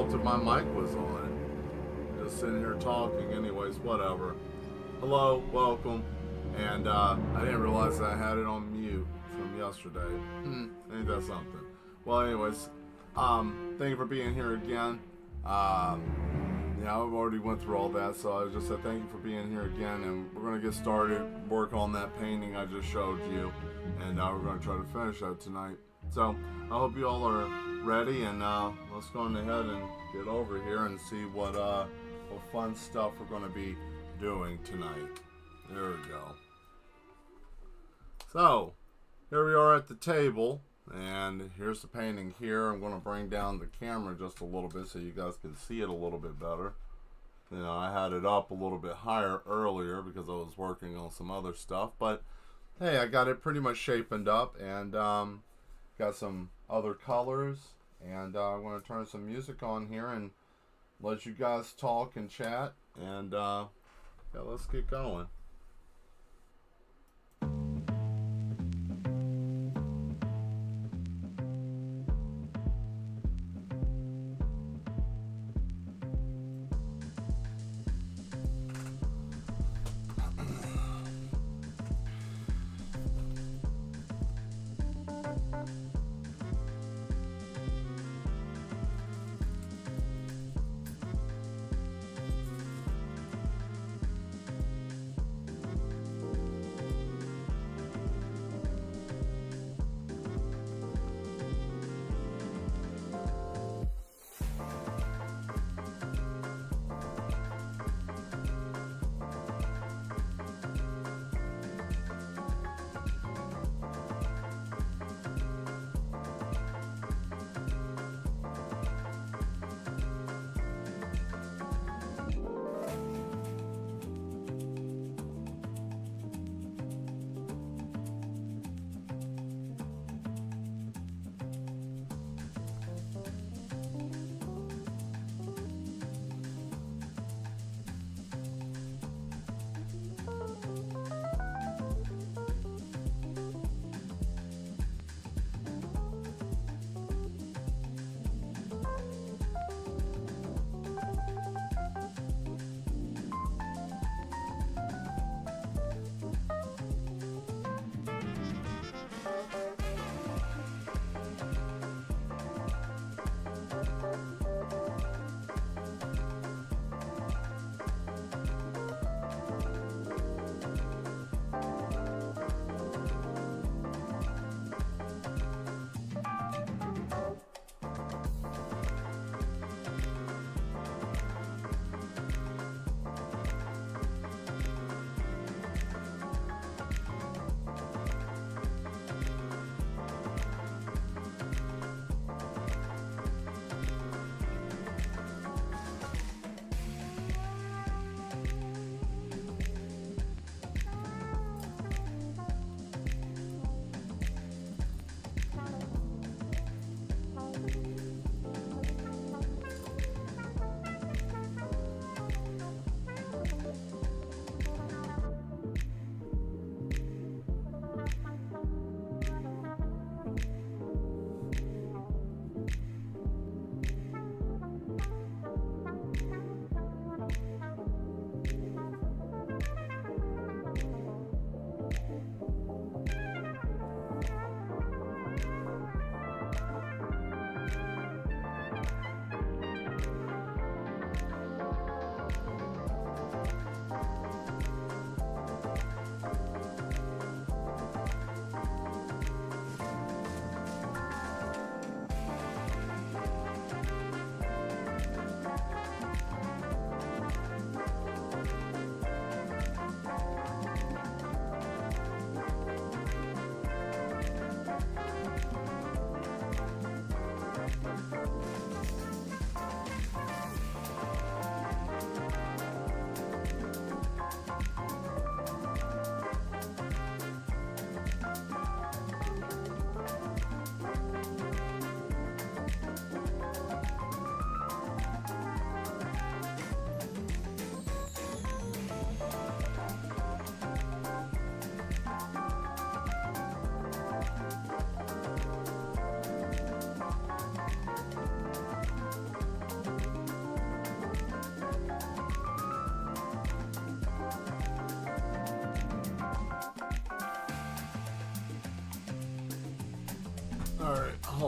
fault if my mic was on. Just sitting here talking. Anyways, whatever. Hello, welcome. And I didn't realize that I had it on mute from yesterday. Ain't that something? Well, anyways, thank you for being here again. Yeah, I've already went through all that, so I just said thank you for being here again, and we're going to get started, work on that painting I just showed you, and we're going to try to finish that tonight. So, I hope you all are ready, and let's go on ahead and get over here and see what fun stuff we're going to be doing tonight. There we go. So, here we are at the table, and here's the painting here. I'm going to bring down the camera just a little bit so you guys can see it a little bit better. You know, I had it up a little bit higher earlier because I was working on some other stuff, but hey, I got it pretty much shapened up, and got some other colors, and I'm going to turn some music on here and let you guys talk and chat, and yeah, let's get going.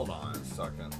Hold on a second.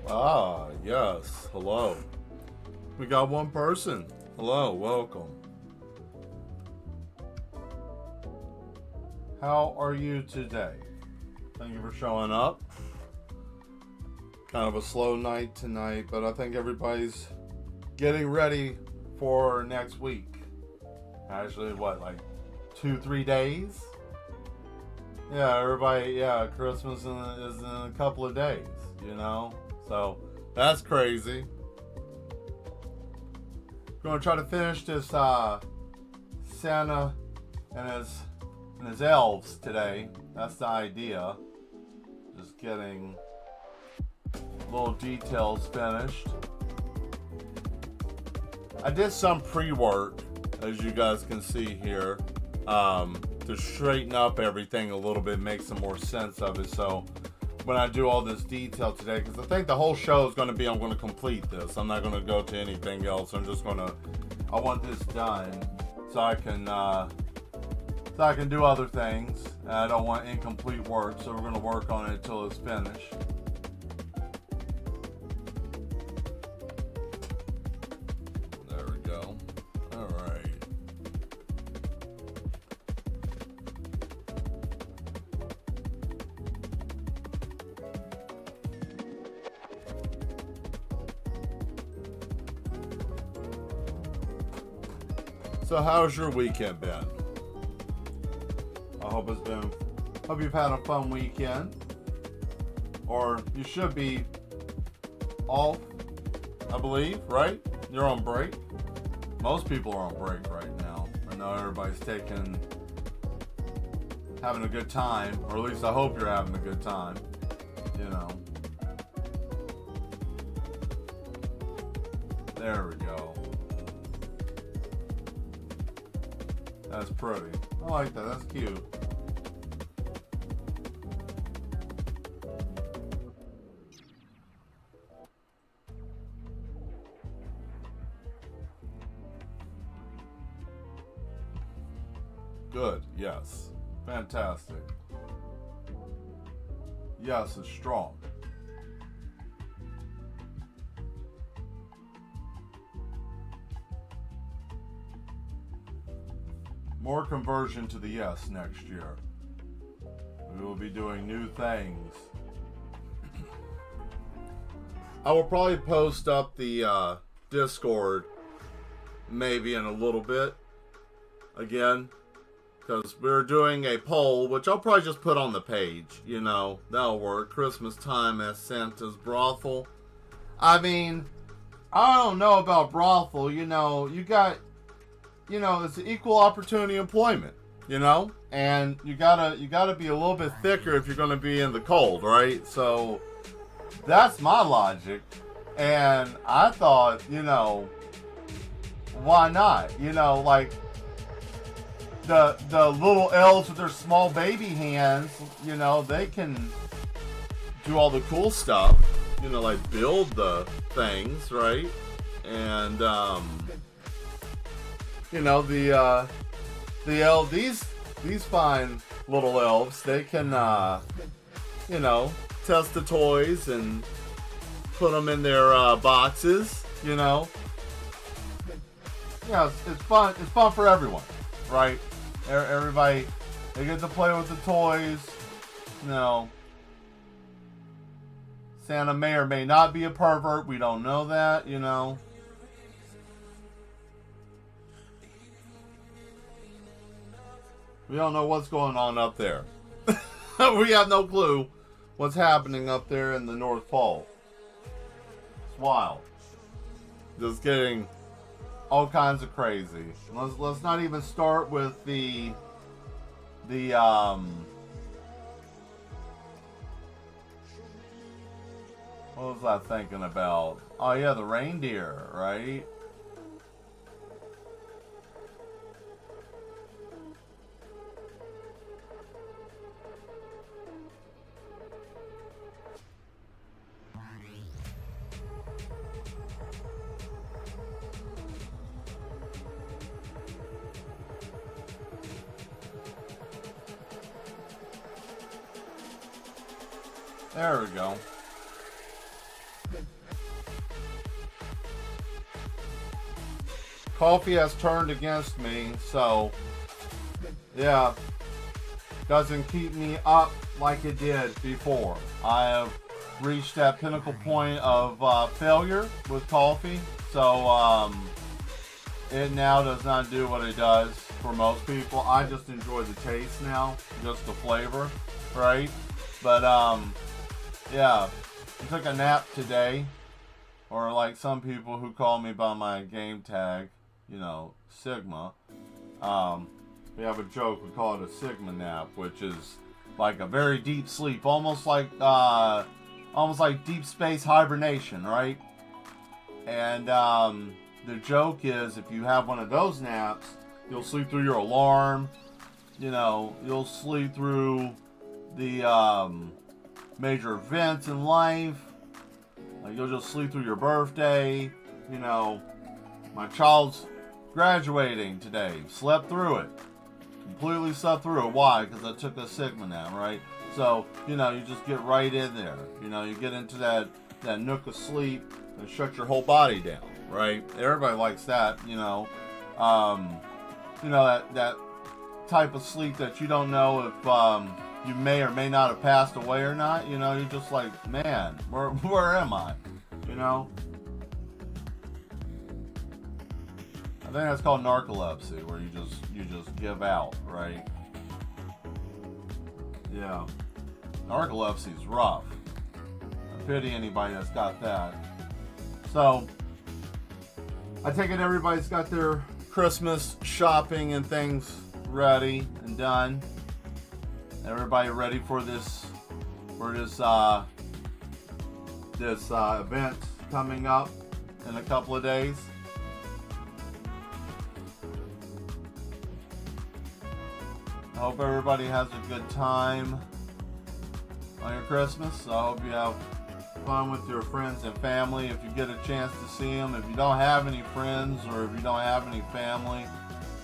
Ah, yes. Hello. We got one person. Hello, welcome. How are you today? Thank you for showing up. Kind of a slow night tonight, but I think everybody's getting ready for next week. Actually, what, like 2-3 days? Yeah, everybody, yeah, Christmas is in a couple of days, you know? So, that's crazy. Going to try to finish this Santa and his elves today. That's the idea. Just getting little details finished. I did some pre-work, as you guys can see here, to straighten up everything a little bit, make some more sense of it. So when I do all this detail today, because I think the whole show is going to be, I'm going to complete this. I'm not going to go to anything else. I'm just going to, I want this done so I can do other things. I don't want incomplete work, so we're going to work on it until it's finished. There we go. All right. So how's your weekend been? I hope you've had a fun weekend. Or you should be off, I believe, right? You're on break. Most people are on break right now. I know everybody's having a good time, or at least I hope you're having a good time, you know. There we go. That's pretty. I like that. That's cute. Good. Yes. Fantastic. Yes, it's strong. More conversion to the yes next year. We will be doing new things. I will probably post up the Discord maybe in a little bit again, because we're doing a poll, which I'll probably just put on the page. You know, that'll work. Christmas time at Santa's brothel. I mean, I don't know about brothel. You know, it's equal opportunity employment, you know, and you gotta be a little bit thicker if you're gonna be in the cold, right? So that's my logic, and I thought, you know, why not? You know, like the little elves with their small baby hands, you know, they can do all the cool stuff, you know, like build the things, right? And you know, these fine little elves, they can you know, test the toys and put them in their boxes, you know. Yeah, it's fun. It's fun for everyone, right? Everybody, they get to play with the toys. You know, Santa may or may not be a pervert. We don't know that, you know. We don't know what's going on up there. We have no clue what's happening up there in the North Pole. It's wild. Just getting all kinds of crazy. Let's not even start with the what was I thinking about? Oh yeah, the reindeer, right? There we go. Coffee has turned against me, so yeah, doesn't keep me up like it did before. I have reached that pinnacle point of failure with coffee, so it now does not do what it does for most people. I just enjoy the taste now, just the flavor, right? But yeah, I took a nap today, or like some people who call me by my game tag, you know, Sigma. We have a joke, we call it a Sigma nap, which is like a very deep sleep, almost like deep space hibernation, right? And the joke is, if you have one of those naps, you'll sleep through your alarm, you know, you'll sleep through the major events in life, like you'll just sleep through your birthday, you know, my child's graduating today, slept through it, completely slept through it. Why? Because I took a Sigma nap, right? So, you know, you just get right in there, you know, you get into that nook of sleep and shut your whole body down, right? Everybody likes that, you know, that type of sleep that you don't know if you may or may not have passed away or not. You know, you're just like, man, where am I? You know, I think that's called narcolepsy, where you just give out, right? Yeah, narcolepsy is rough. I pity anybody that's got that. So I take it everybody's got their Christmas shopping and things ready and done. Everybody ready for this event coming up in a couple of days. I hope everybody has a good time on your Christmas. I hope you have fun with your friends and family if you get a chance to see them. If you don't have any friends or if you don't have any family,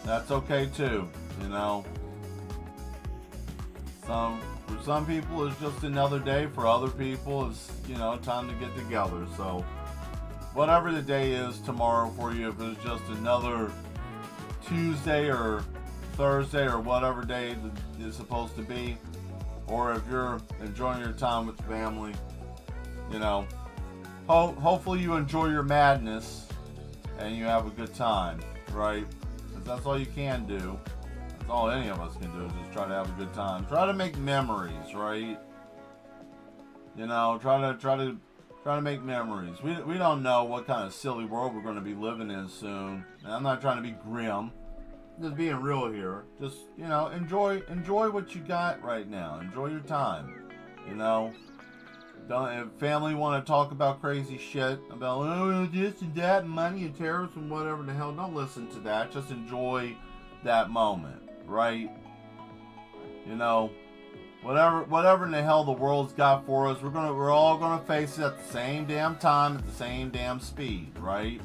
that's okay too, you know. For some people it's just another day. For other people it's, you know, time to get together. So whatever the day is tomorrow for you, if it's just another Tuesday or Thursday or whatever day it's supposed to be, or if you're enjoying your time with family, you know, hopefully you enjoy your madness and you have a good time, right? Because that's all you can do. That's all any of us can do, is just try to have a good time. Try to make memories, right? You know, try to make memories. We don't know what kind of silly world we're going to be living in soon. And I'm not trying to be grim. Just being real here. Just, you know, enjoy what you got right now. Enjoy your time. You know, if family want to talk about crazy shit about this and that and money and terrorism and whatever the hell, don't listen to that. Just enjoy that moment, right? You know, whatever in the hell the world's got for us, we're all gonna face it at the same damn time, at the same damn speed, right?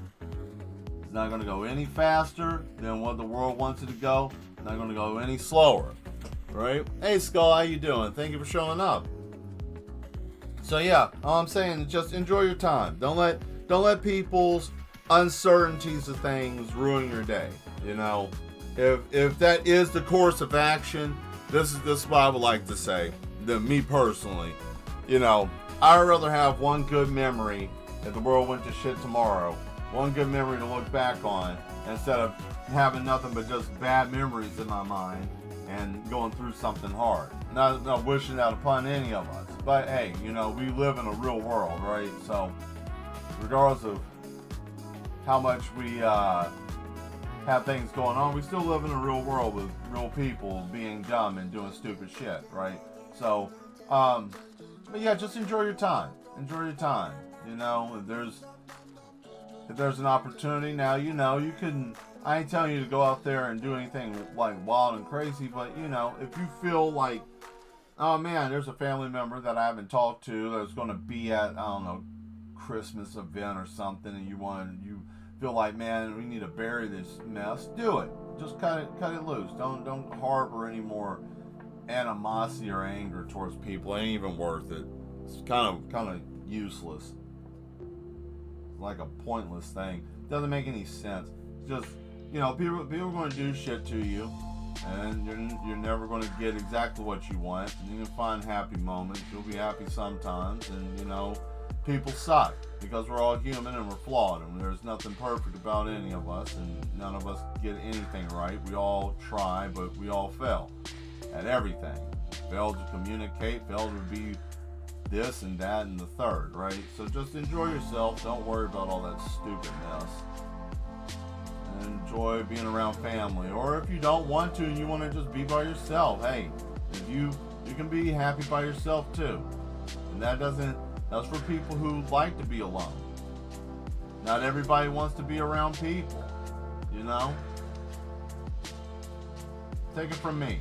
It's not gonna go any faster than what the world wants it to go. It's not gonna go any slower, right? Hey Skull, how you doing? Thank you for showing up. So yeah, all I'm saying is just enjoy your time. Don't let people's uncertainties of things ruin your day. You know, if that is the course of action, this is what I would like to say. Me personally, you know, I'd rather have one good memory if the world went to shit tomorrow. One good memory to look back on instead of having nothing but just bad memories in my mind and going through something hard. Not wishing that upon any of us. But hey, you know, we live in a real world, right? So regardless of how much we have things going on, we still live in a real world with real people being dumb and doing stupid shit, right? So, but yeah, just enjoy your time. Enjoy your time. You know, if there's an opportunity now, you know, you can. I ain't telling you to go out there and do anything like wild and crazy, but you know, if you feel like, oh man, there's a family member that I haven't talked to that's going to be at, I don't know, Christmas event or something, and you feel like, man, we need to bury this mess, do it. Just cut it loose. Don't harbor any more animosity or anger towards people. It ain't even worth it. It's kind of useless. Like a pointless thing. Doesn't make any sense. Just people are going to do shit to you, and you're never going to get exactly what you want. And you can find happy moments. You'll be happy sometimes, and people suck because we're all human and we're flawed, and there's nothing perfect about any of us, and none of us get anything right. We all try, but we all fail at everything. Fail to communicate, fail to be this and that and the third, right? So just enjoy yourself. Don't worry about all that stupid mess. And enjoy being around family. Or if you don't want to and you want to just be by yourself, hey, if you can be happy by yourself too. And that's for people who like to be alone. Not everybody wants to be around people, Take it from me.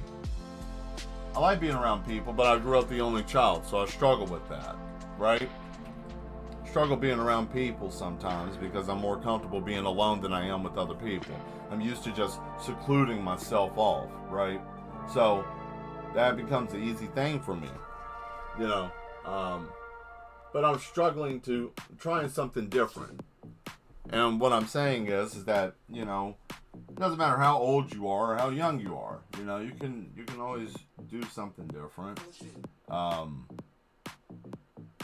I like being around people, but I grew up the only child, so I struggle with that, right? Struggle being around people sometimes because I'm more comfortable being alone than I am with other people. I'm used to just secluding myself off, right? So that becomes the easy thing for me, But I'm struggling trying something different. And what I'm saying is that, it doesn't matter how old you are or how young you are. You can always do something different.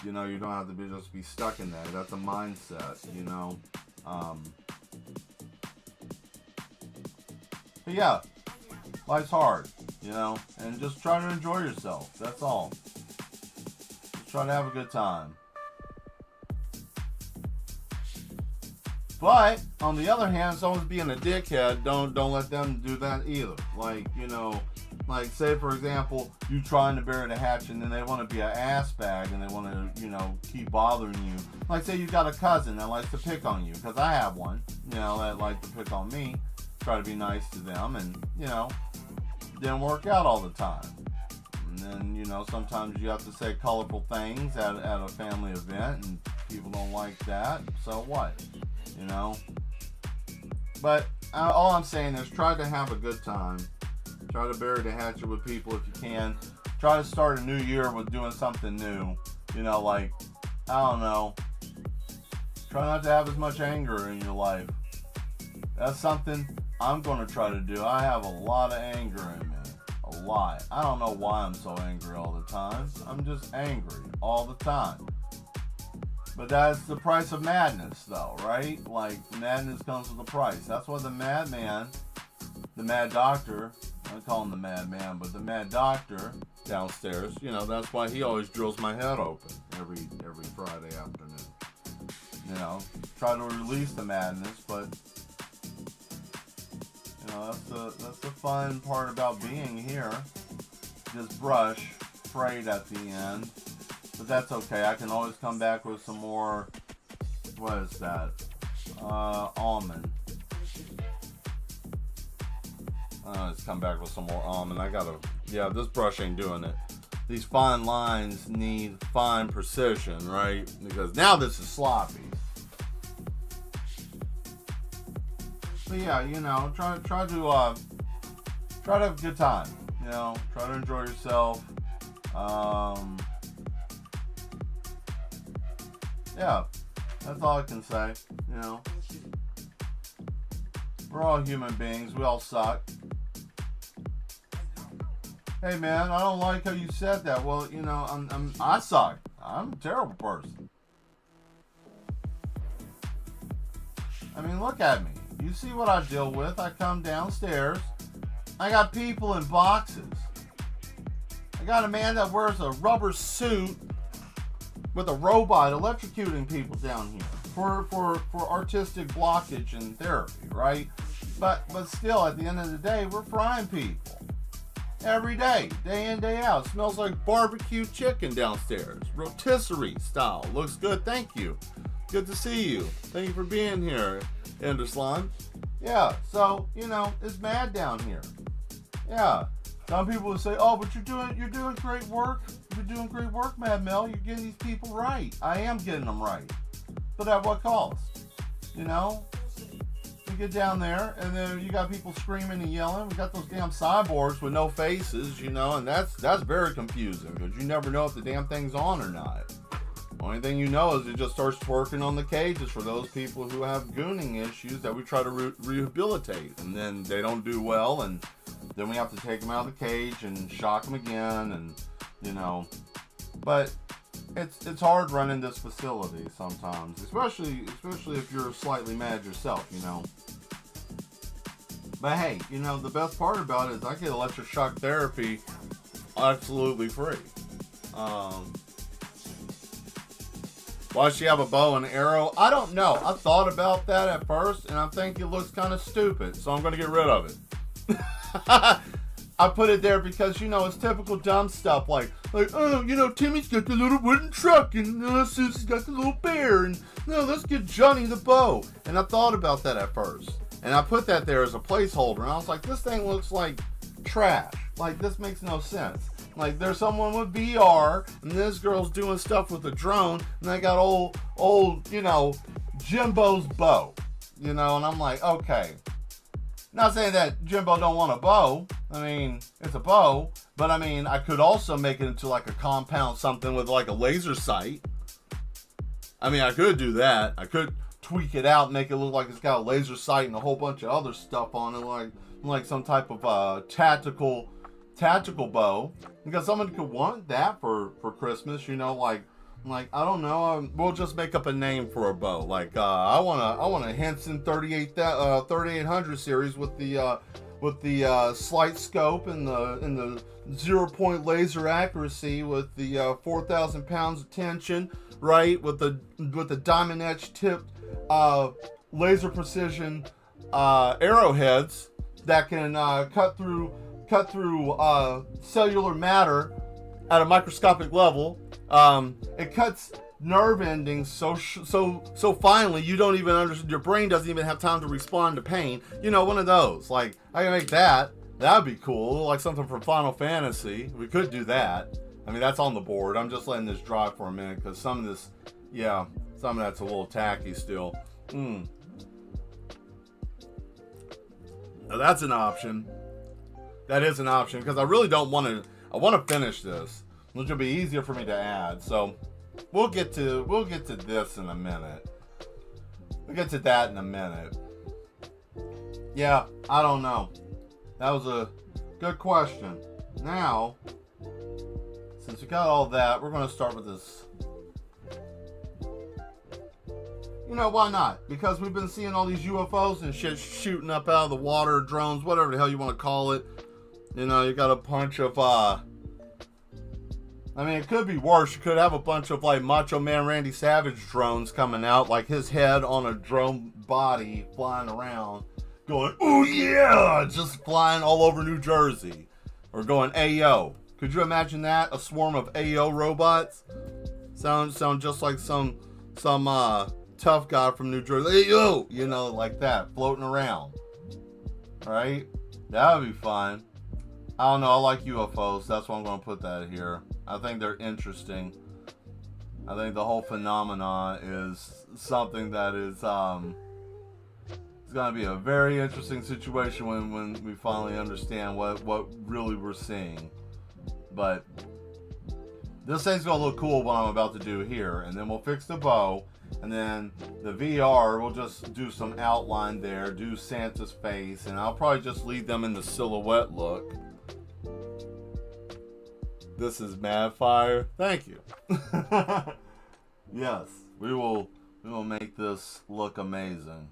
You don't have to just be stuck in that. That's a mindset, But yeah, life's hard, and just try to enjoy yourself. That's all. Just try to have a good time. But on the other hand, someone's being a dickhead, don't let them do that either. Like say for example, you trying to bury the hatchet and then they want to be an ass bag and they want to, keep bothering you. Like say you got a cousin that likes to pick on you, because I have one, that likes to pick on me. Try to be nice to them, and didn't work out all the time. And then sometimes you have to say colorful things at a family event, and people don't like that. So what? But all I'm saying is try to have a good time. Try to bury the hatchet with people if you can. Try to start a new year with doing something new. Like, I don't know. Try not to have as much anger in your life. That's something I'm going to try to do. I have a lot of anger in me. A lot. I don't know why I'm so angry all the time. I'm just angry all the time. But that's the price of madness, though, right? Like, madness comes with a price. That's why the madman, the mad doctor, I call him the madman, but the mad doctor downstairs, that's why he always drills my head open every Friday afternoon. Try to release the madness, but that's the fun part about being here. Just brush, frayed at the end. But that's okay. I can always come back with some more, what is that? Almond. Let's come back with some more almond. This brush ain't doing it. These fine lines need fine precision, right? Because now this is sloppy. But yeah, try to have a good time. Try to enjoy yourself. Yeah, that's all I can say. We're all human beings. We all suck. Hey man, I don't like how you said that. Well, I suck. I'm a terrible person. I mean, look at me. You see what I deal with. I come downstairs. I got people in boxes. I got a man that wears a rubber suit with a robot electrocuting people down here for artistic blockage and therapy, right? But still, at the end of the day, we're frying people every day in, day out. It smells like barbecue chicken downstairs, rotisserie style. Looks good, thank you. Good to see you. Thank you for being here, Enderslan. Yeah, so it's mad down here. Yeah. Some people will say, "Oh, but you're doing great work. You're doing great work, Mad Mel. You're getting these people right." I am getting them right, but at what cost? You get down there, and then you got people screaming and yelling. We got those damn cyborgs with no faces, and that's very confusing because you never know if the damn thing's on or not. Only thing you know is it just starts twerking on the cages for those people who have gooning issues that we try to rehabilitate. And then they don't do well, and then we have to take them out of the cage and shock them again, and, you know. But it's hard running this facility sometimes, especially if you're slightly mad yourself, you know. But hey, you know, the best part about it is I get electroshock therapy absolutely free. Why she have a bow and arrow? I don't know. I thought about that at first, and I think it looks kind of stupid, so I'm going to get rid of it. I put it there because, you know, it's typical dumb stuff like, oh, you know, Timmy's got the little wooden truck, and Susie's got the little bear, and, no, let's get Johnny the bow. And I thought about that at first, and I put that there as a placeholder, and I was like, this thing looks like trash. Like, this makes no sense. Like, there's someone with VR, and this girl's doing stuff with a drone, and they got old, you know, Jimbo's bow. You know, and I'm like, okay. Not saying that Jimbo don't want a bow. I mean, it's a bow. But, I mean, I could also make it into, like, a compound something with, like, a laser sight. I mean, I could do that. I could tweak it out and make it look like it's got a laser sight and a whole bunch of other stuff on it, like some type of tactical bow. Because someone could want that for Christmas, you know, like I don't know, we'll just make up a name for a bow. Like I want a Henson 3800 series with the slight scope and the 0-point laser accuracy with the 4,000 pounds of tension, right? With the diamond edge tipped laser precision arrowheads that can cut through cellular matter at a microscopic level. It cuts nerve endings so finely you don't even understand. Your brain doesn't even have time to respond to pain. You know, one of those. Like, I can make that. That'd be cool. Like something from Final Fantasy. We could do that. I mean, that's on the board. I'm just letting this dry for a minute because some of that's a little tacky still. Now that's an option. That is an option because I really don't want to. I want to finish this, which will be easier for me to add. So we'll get to this in a minute. We'll get to that in a minute. Yeah, I don't know. That was a good question. Now, since we got all that, we're going to start with this. You know, why not? Because we've been seeing all these UFOs and shit shooting up out of the water, drones, whatever the hell you want to call it. You know, you got a bunch of, I mean, it could be worse. You could have a bunch of, like, Macho Man Randy Savage drones coming out, like his head on a drone body flying around, going, ooh, yeah, just flying all over New Jersey. Or going, Ayo. Could you imagine that? A swarm of Ayo robots? Sound just like some tough guy from New Jersey. Ayo! You know, like that, floating around. Right? That would be fun. I don't know, I like UFOs. That's why I'm going to put that here. I think they're interesting. I think the whole phenomena is something that is it's going to be a very interesting situation when we finally understand what really we're seeing. But this thing's going to look cool what I'm about to do here. And then we'll fix the bow. And then the VR, we'll just do some outline there. Do Santa's face. And I'll probably just leave them in the silhouette look. This is Mad Fire. Thank you. Yes, we will make this look amazing.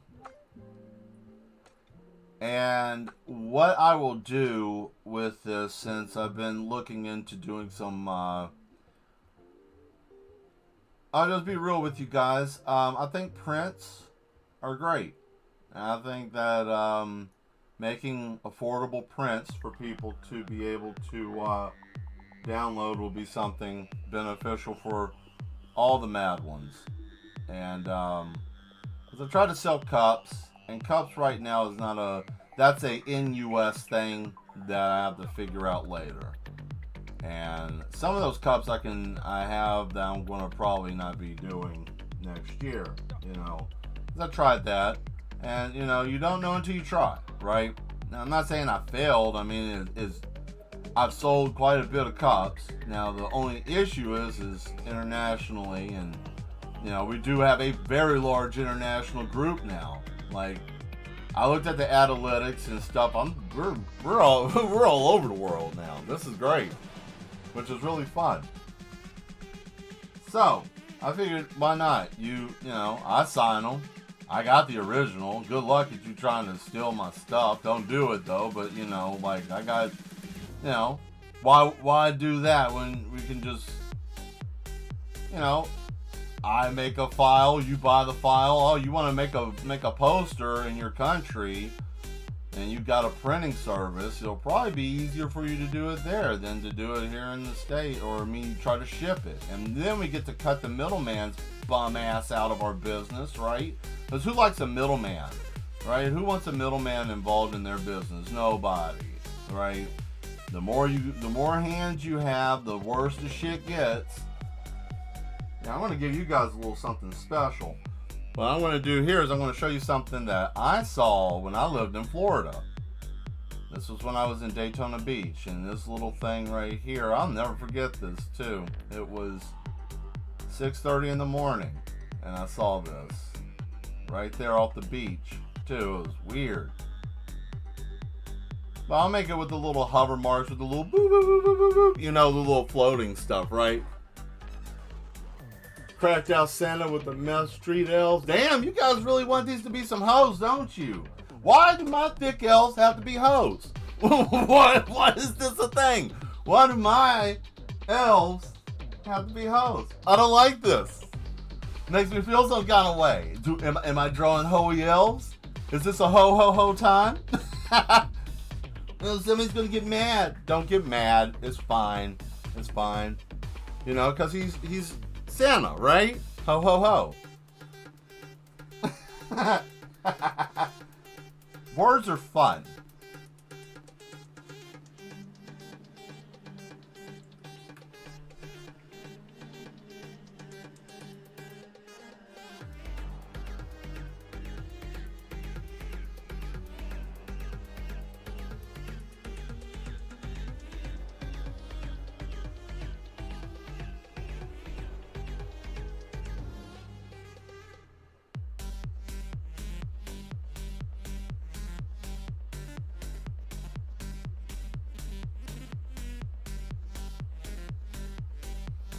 And what I will do with this, since I've been looking into doing some, I'll just be real with you guys. I think prints are great. And I think that making affordable prints for people to be able to download will be something beneficial for all the mad ones. And because I tried to sell cups, and cups right now is not that's a in-US thing that I have to figure out later. And some of those cups I have that I'm going to probably not be doing next year, you know. 'Cause I tried that, and you know, you don't know until you try, right? Now, I'm not saying I failed. I mean, I've sold quite a bit of cups. Now the only issue is internationally, and we do have a very large international group now. Like, I looked at the analytics and stuff. We're all we're all over the world now. This is great, which is really fun. So I figured, why not? I sign them. I got the original. Good luck at you trying to steal my stuff. Don't do it though. But I got, why do that when we can just, I make a file, you buy the file. Oh, you want to make a poster in your country, and you've got a printing service. It'll probably be easier for you to do it there than to do it here in the state, or me try to ship it. And then we get to cut the middleman's bum ass out of our business, right? Because who likes a middleman, right? Who wants a middleman involved in their business? Nobody, right? The more hands you have, the worse the shit gets. Now, I'm going to give you guys a little something special. What I'm going to do here is I'm going to show you something that I saw when I lived in Florida. This was when I was in Daytona Beach, and this little thing right here, I'll never forget this too. It was 6:30 in the morning, and I saw this right there off the beach too. It was weird. But I'll make it with the little hover marks with the little boo boo boo boo boo boo. The little floating stuff, right? Cracked out Santa with the meth street elves. Damn, you guys really want these to be some hoes, don't you? Why do my thick elves have to be hoes? Why is this a thing? Why do my elves have to be hoes? I don't like this. Makes me feel some kind of way. Am I drawing hoey elves? Is this a ho time? Somebody's gonna get mad. Don't get mad. It's fine. It's fine. Because he's Santa, right? Ho ho ho. Words are fun.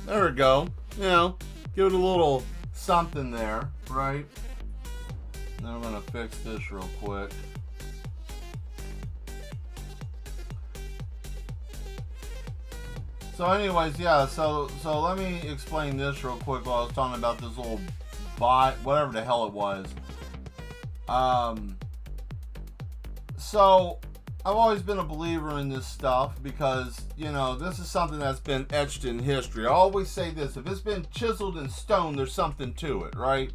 There we go. Give it a little something there, right? Now I'm gonna fix this real quick. So anyways, yeah, so let me explain this real quick while I was talking about this little whatever the hell it was. So I've always been a believer in this stuff because, this is something that's been etched in history. I always say this: if it's been chiseled in stone, there's something to it, right?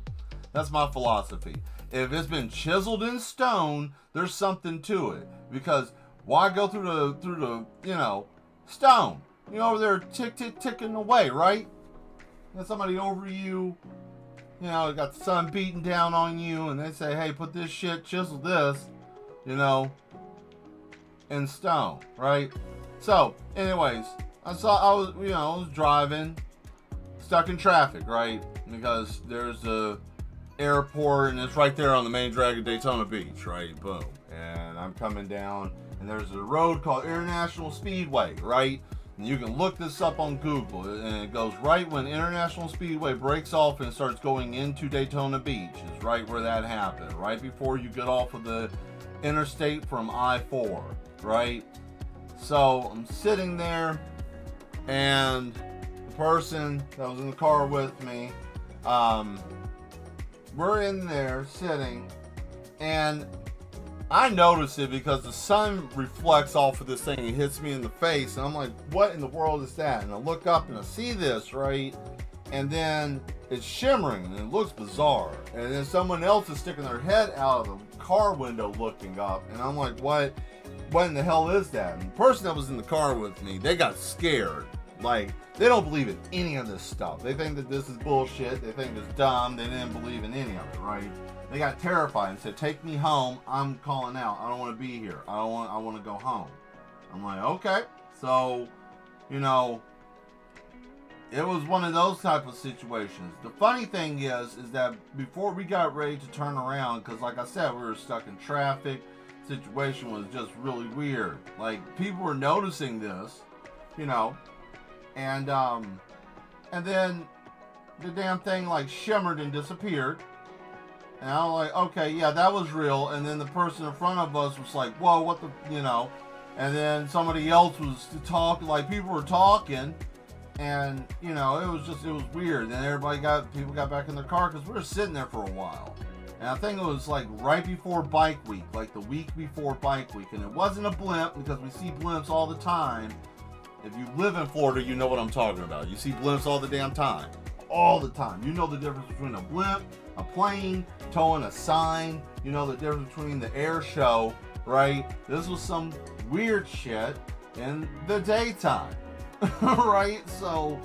That's my philosophy. If it's been chiseled in stone, there's something to it. Because why go through the stone? Over there ticking away, right? There's somebody over you, got the sun beating down on you, and they say, hey, put this shit, chisel this, in stone, right? So, anyways, I was driving, stuck in traffic, right? Because there's a airport, and it's right there on the main drag of Daytona Beach, right? Boom. And I'm coming down, and there's a road called International Speedway, right? And you can look this up on Google, and it goes right when International Speedway breaks off and starts going into Daytona Beach. Is right where that happened, right before you get off of the interstate from I-4, right? So I'm sitting there, and the person that was in the car with me, we're in there sitting, and I notice it because the sun reflects off of this thing and hits me in the face, and I'm like, what in the world is that? And I look up and I see this, right? And then it's shimmering and it looks bizarre. And then someone else is sticking their head out of the car window looking up, and I'm like, what in the hell is that? And the person that was in the car with me, they got scared. Like, they don't believe in any of this stuff. They think that this is bullshit. They think it's dumb. They didn't believe in any of it, right? They got terrified and said, take me home. I'm calling out. I don't want to be here. I want to go home. I'm like, okay. So, you know, it was one of those type of situations. The funny thing is that before we got ready to turn around, because like I said, we were stuck in traffic, situation was just really weird. Like, people were noticing this, you know, and then the damn thing like shimmered and disappeared. And I was like, okay, yeah, that was real. And then the person in front of us was like, whoa, what the, you know. And then somebody else was talking, like people were talking. And, you know, it was weird. And people got back in their car because we were sitting there for a while. And I think it was like right before Bike Week, like the week before Bike Week. And it wasn't a blimp because we see blimps all the time. If you live in Florida, you know what I'm talking about. You see blimps all the damn time. All the time. You know the difference between a blimp, a plane, towing a sign. You know the difference between the air show, right? This was some weird shit in the daytime, right? So,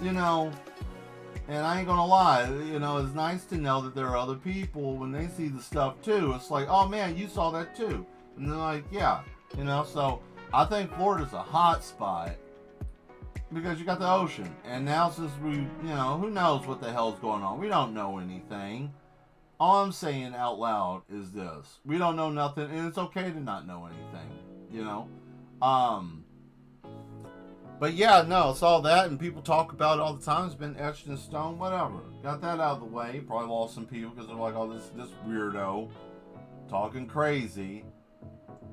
you know, and I ain't gonna lie, you know, it's nice to know that there are other people when they see the stuff too. It's like, oh man, you saw that too. And they're like, yeah, you know, so I think Florida's a hot spot. Because you got the ocean. And now since we, you know, who knows what the hell's going on? We don't know anything. All I'm saying out loud is this. We don't know nothing, and it's okay to not know anything, you know? But yeah, no, it's all that, and people talk about it all the time. It's been etched in stone, whatever. Got that out of the way. Probably lost some people because they're like, oh, this weirdo talking crazy.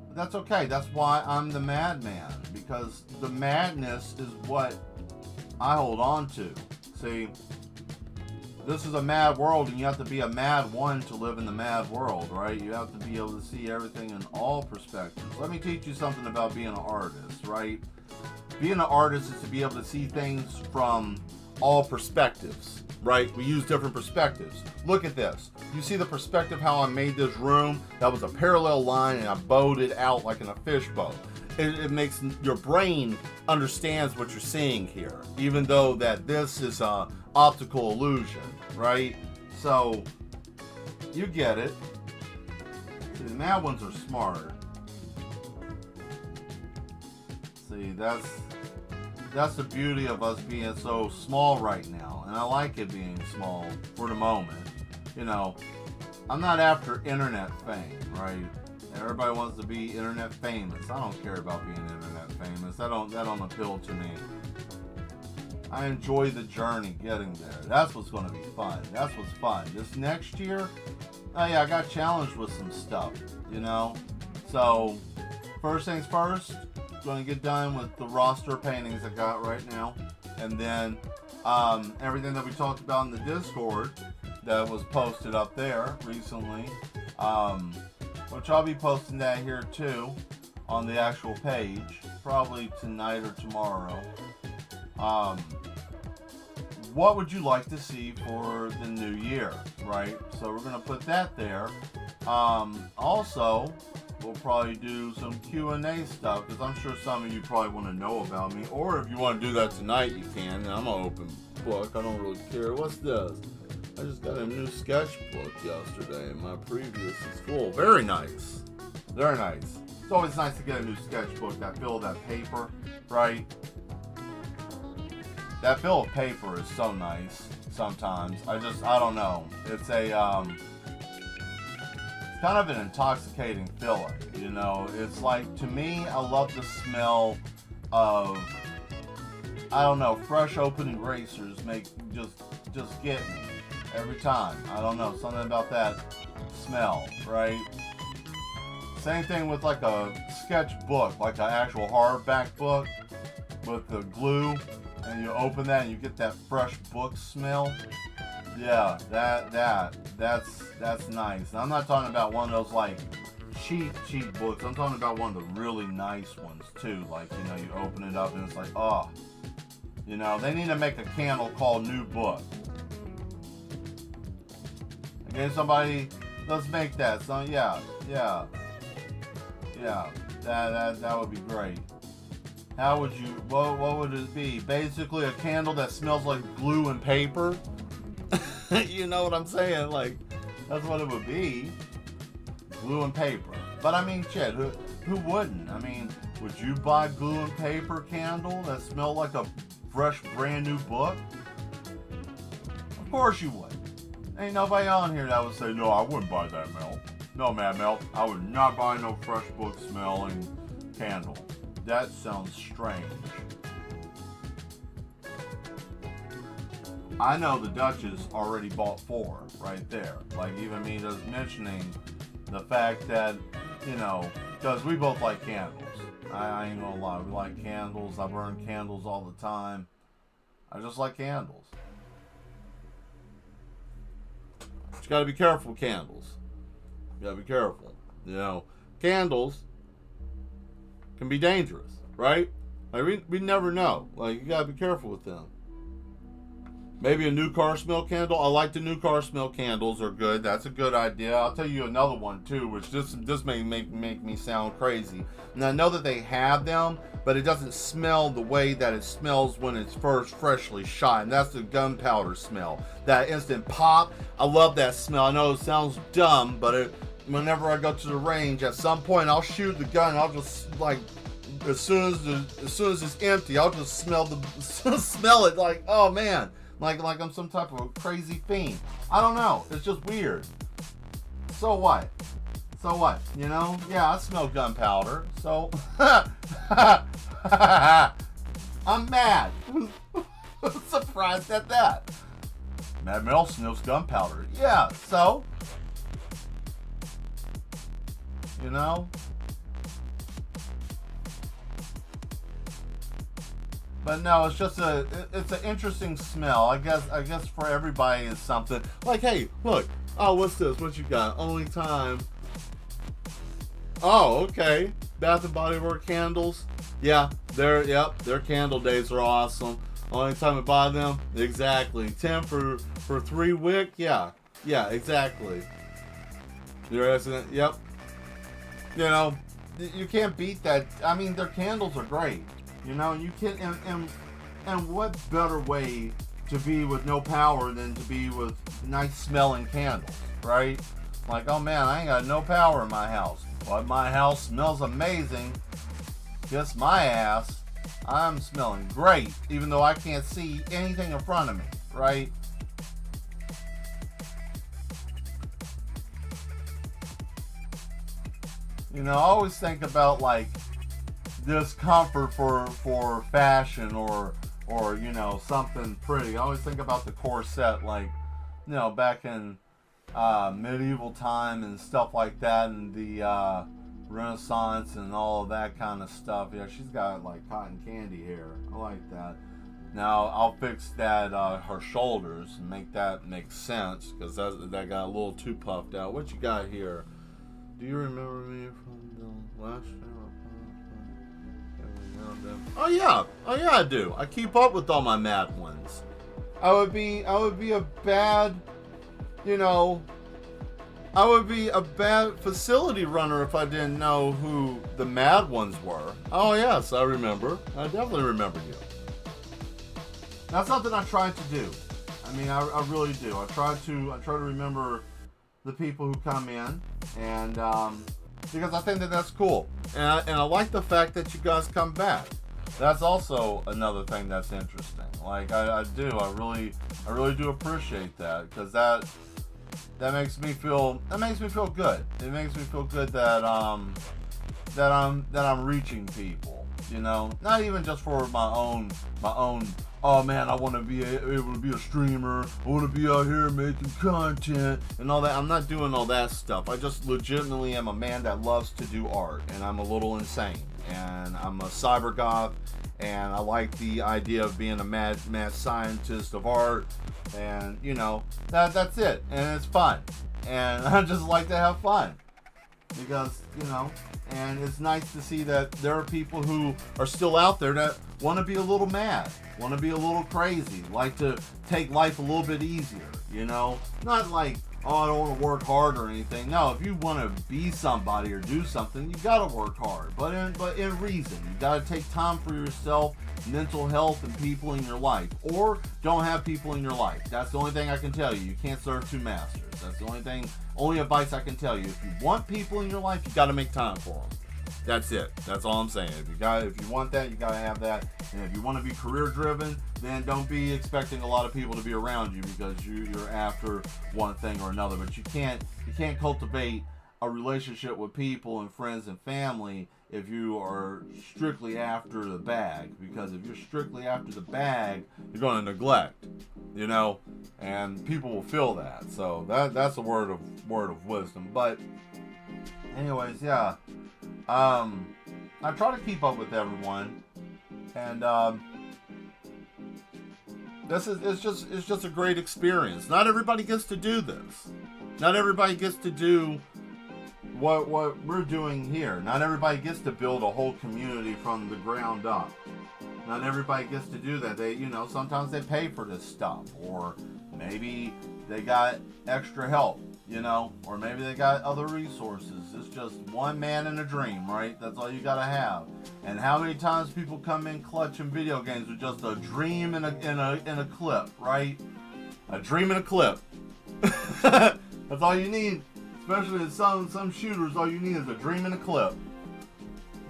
But that's okay. That's why I'm the madman, because the madness is what I hold on to. See, this is a mad world, and you have to be a mad one to live in the mad world, right? You have to be able to see everything in all perspectives. Let me teach you something about being an artist, right? Being an artist is to be able to see things from all perspectives, right? We use different perspectives. Look at this. You see the perspective how I made this room? That was a parallel line and I bowed it out like in a fishbowl. It makes your brain understands what you're seeing here, even though that this is a optical illusion, right? So you get it. See, the mad ones are smart. See, that's the beauty of us being so small right now, and I like it being small for the moment. You know, I'm not after internet fame, right? Everybody wants to be internet famous. I don't care about being internet famous. That don't appeal to me. I enjoy the journey getting there. That's what's going to be fun. That's what's fun. This next year, oh yeah, I got challenged with some stuff, you know. So, first things first, going to get done with the roster of paintings I got right now, and then everything that we talked about in the Discord that was posted up there recently, which I'll be posting that here too on the actual page, probably tonight or tomorrow. What would you like to see for the new year, right? So we're going to put that there. Also, we'll probably do some Q&A stuff, because I'm sure some of you probably want to know about me. Or if you want to do that tonight, you can. I'm an open book. I don't really care. What's this? I just got a new sketchbook yesterday, and my previous is full. Very nice. Very nice. It's always nice to get a new sketchbook. That feel of that paper, right? That feel of paper is so nice sometimes. I don't know. It's a, kind of an intoxicating feeling, you know. It's like, to me, I love the smell of, I don't know, fresh open erasers make just get me every time. I don't know, something about that smell, right? Same thing with like a sketchbook, like an actual hardback book with the glue, and you open that and you get that fresh book smell. Yeah, that's nice. And I'm not talking about one of those like cheap books. I'm talking about one of the really nice ones too. Like, you know, you open it up and it's like, oh, you know, they need to make a candle called New Book. Okay, somebody, let's make that. So yeah, that would be great. How would you? What would it be? Basically, a candle that smells like glue and paper. You know what I'm saying? Like, that's what it would be. Glue and paper. But I mean, shit, who wouldn't? I mean, Would you buy glue and paper candle that smelled like a fresh, brand new book? Of course you would. Ain't nobody on here that would say, no, I wouldn't buy that, Mel. No, Mad Mel, I would not buy no fresh book smelling candle. That sounds strange. I know the Duchess already bought 4 right there. Like, even me just mentioning the fact that, you know, because we both like candles. I ain't gonna lie, we like candles. I burn candles all the time. I just like candles. But you gotta be careful with candles. You gotta be careful. You know, candles can be dangerous, right? Like, we never know. Like, you gotta be careful with them. Maybe a new car smell candle. I like the new car smell candles are good. That's a good idea. I'll tell you another one too, which this may make me sound crazy. And I know that they have them, but it doesn't smell the way that it smells when it's first freshly shot. And that's the gunpowder smell. That instant pop. I love that smell. I know it sounds dumb, but whenever I go to the range, at some point I'll shoot the gun. I'll just like, as soon as it's empty, I'll just smell it like, oh man. Like I'm some type of a crazy fiend. I don't know. It's just weird. So what? So what? You know? Yeah, I smell gunpowder. So I'm mad. Surprised at that. Mad Mel smells gunpowder. Yeah, so you know? But no, it's just it's an interesting smell. I guess for everybody it's something. Like, hey, look. Oh, what's this? What you got? Only time. Oh, okay. Bath and Body Works candles. Yeah, their candle days are awesome. Only time I buy them, exactly. 10 for 3 wick. Yeah, exactly. Your resident. Yep. You know, you can't beat that. I mean, their candles are great. You know, you can, and what better way to be with no power than to be with nice smelling candles, right? Like, oh man, I ain't got no power in my house, but my house smells amazing. Kiss my ass, I'm smelling great, even though I can't see anything in front of me, right? You know, I always think about like discomfort for fashion or you know, something pretty. I always think about the corset, like, you know, back in medieval time and stuff like that, and the Renaissance and all of that kind of stuff. Yeah, she's got like cotton candy hair. I like that. Now I'll fix that her shoulders and make that make sense, because that got a little too puffed out. What you got here? Do you remember me from the last year? Oh yeah, I do. I keep up with all my mad ones. I would be a bad, you know, I would be a bad facility runner if I didn't know who the mad ones were. Oh yes, I remember. I definitely remember you. That's something I try to do. I mean, I really do. I try to remember the people who come in, and because I think that's cool, and I like the fact that you guys come back. That's also another thing that's interesting. Like I really do appreciate that, because that makes me feel good. It makes me feel good that I'm reaching people. You know, not even just for my own. Oh man, I want to be able to be a streamer. I want to be out here making content and all that. I'm not doing all that stuff. I just legitimately am a man that loves to do art, and I'm a little insane, and I'm a cyber goth, and I like the idea of being a mad scientist of art, and you know, that's it, and it's fun, and I just like to have fun, because you know. And it's nice to see that there are people who are still out there that want to be a little mad, want to be a little crazy, like to take life a little bit easier, you know? Not like, oh, I don't want to work hard or anything. No, if you want to be somebody or do something, you got to work hard, but in reason. You got to take time for yourself, mental health, and people in your life. Or don't have people in your life. That's the only thing I can tell you. You can't serve two masters. That's the only advice I can tell you. If you want people in your life, you got to make time for them. That's it. That's all I'm saying. If you want that, you gotta have that. And if you want to be career driven, then don't be expecting a lot of people to be around you because you're after one thing or another. But you can't cultivate a relationship with people and friends and family if you are strictly after the bag. Because if you're strictly after the bag, you're going to neglect, and people will feel that. So that's a word of wisdom. But anyways, yeah. I try to keep up with everyone, and it's just a great experience. Not everybody gets to do this. Not everybody gets to do what we're doing here. Not everybody gets to build a whole community from the ground up. Not everybody gets to do that. They, sometimes they pay for this stuff, or maybe they got extra help. Or maybe they got other resources. It's just one man and a dream, right? That's all you gotta have. And how many times people come in clutch in video games with just a dream and a clip, right? A dream and a clip. That's all you need. Especially in some shooters, all you need is a dream and a clip.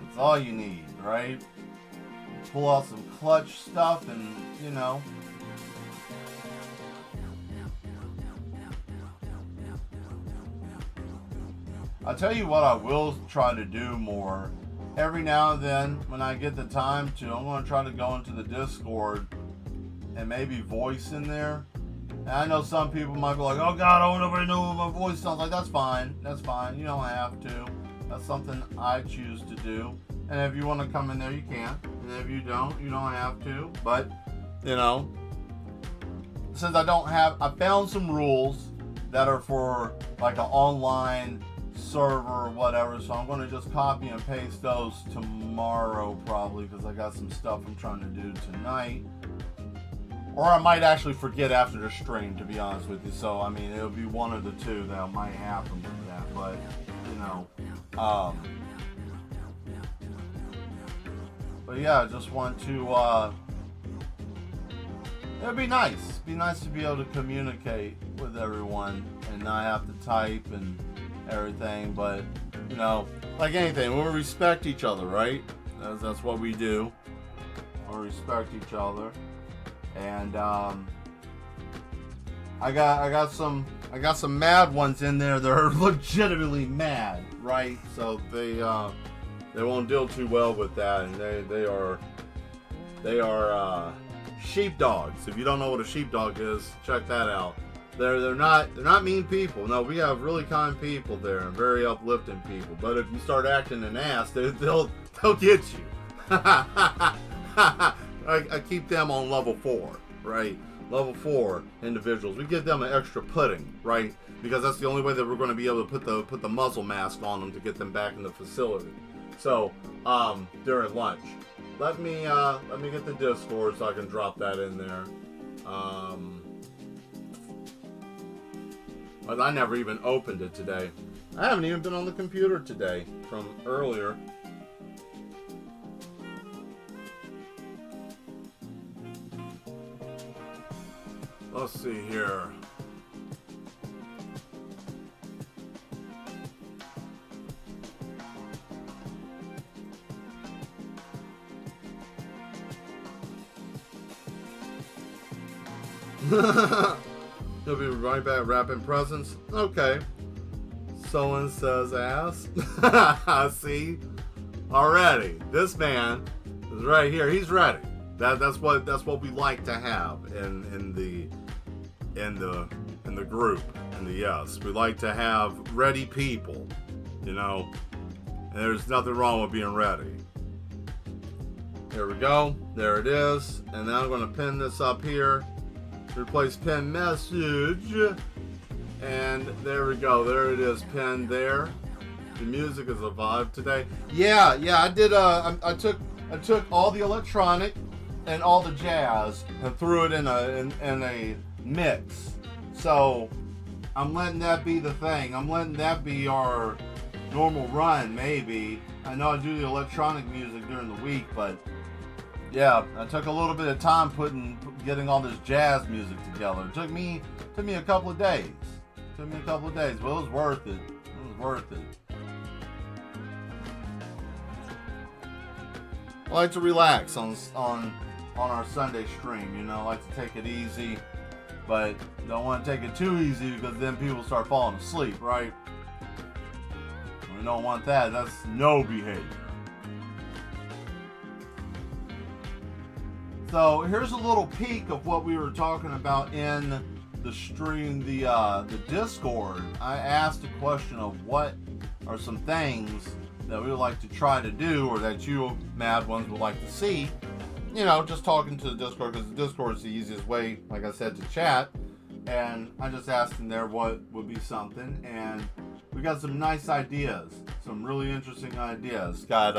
That's all you need, right? Pull out some clutch stuff and, I'll tell you what I will try to do more. Every now and then, when I get the time to, I'm going to try to go into the Discord and maybe voice in there. And I know some people might be like, oh God, I want nobody to know what my voice sounds like. That's fine. That's fine. You don't have to. That's something I choose to do. And if you want to come in there, you can. And if you don't, you don't have to. But, since I found some rules that are for like an online server or whatever, so I'm going to just copy and paste those tomorrow probably, because I got some stuff I'm trying to do tonight, or I might actually forget after the stream, to be honest with you. So I mean, it'll be one of the two that might happen with that. But but yeah, I just want to it'd be nice to be able to communicate with everyone and not have to type and everything. But like anything, we respect each other, right? That's what we do. We respect each other. And I got some mad ones in there that are legitimately mad, right? So they won't deal too well with that, and they are sheepdogs. If you don't know what a sheepdog is, check that out. They're not mean people. No, we have really kind people there and very uplifting people. But if you start acting an ass, they'll get you. I keep them on level 4, right? Level 4 individuals. We give them an extra pudding, right? Because that's the only way that we're going to be able to put the muzzle mask on them to get them back in the facility. So during lunch, let me get the Discord so I can drop that in there. But I never even opened it today. I haven't even been on the computer today from earlier. Let's see here. He'll be right back wrapping presents. Okay. Someone says ass. I see. Already. This man is right here. He's ready. That's what we like to have in the group. And yes, we like to have ready people, And there's nothing wrong with being ready. Here we go. There it is. And now I'm going to pin this up here. Replace pin message. And there we go. There it is, pinned there. The music is a vibe today. Yeah, I did. I took all the electronic and all the jazz and threw it in a mix. So I'm letting that be the thing. I'm letting that be our normal run. Maybe I know I do the electronic music during the week, but yeah, I took a little bit of time getting all this jazz music together. It took me a couple of days. But it was worth it. It was worth it. I like to relax on our Sunday stream. You know, I like to take it easy, but don't want to take it too easy because then people start falling asleep, right? We don't want that. That's no behavior. So here's a little peek of what we were talking about in the stream, the Discord. I asked a question of what are some things that we would like to try to do, or that you mad ones would like to see. You know, just talking to the Discord, because the Discord is the easiest way, like I said, to chat. And I just asked in there what would be something, and we got some nice ideas, some really interesting ideas. Got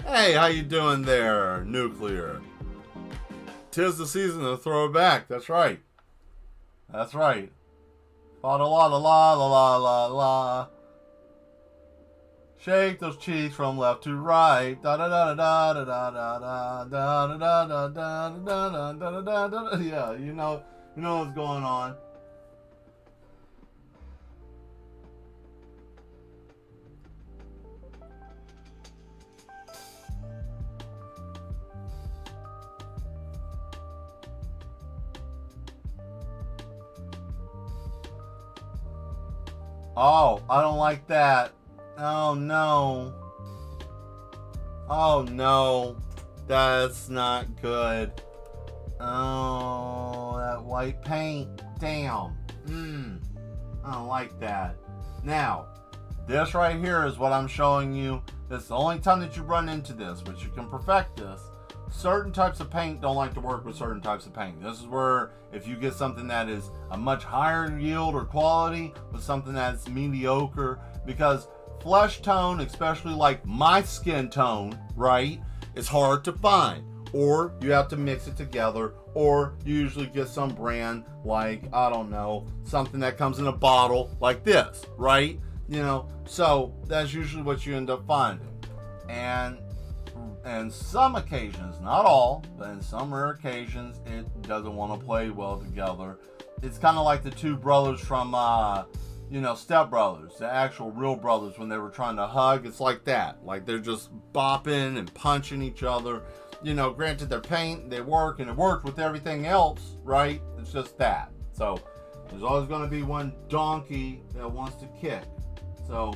hey, how you doing there, Nuclear? 'Tis the season to throw it back. That's right. That's right. La la la la la la la la. Shake those cheeks from left to right. Da da da da da da da da da da da da da da da da. Yeah, you know what's going on. Oh, I don't like that. Oh no. Oh no. That's not good. Oh, that white paint. Damn. I don't like that. Now, this right here is what I'm showing you. This is the only time that you run into this, but you can perfect this. Certain types of paint don't like to work with certain types of paint. This is where if you get something that is a much higher yield or quality with something that's mediocre, because flesh tone, especially like my skin tone, right, is hard to find. Or you have to mix it together, or you usually get some brand like, I don't know, something that comes in a bottle like this, right? You know, so that's usually what you end up finding. And some occasions, not all, but in some rare occasions, it doesn't want to play well together. It's kind of like the two brothers from, Step Brothers, the actual real brothers, when they were trying to hug. It's like that. Like they're just bopping and punching each other. You know, granted, their paint, they work, and it worked with everything else, right? It's just that. So there's always going to be one donkey that wants to kick. So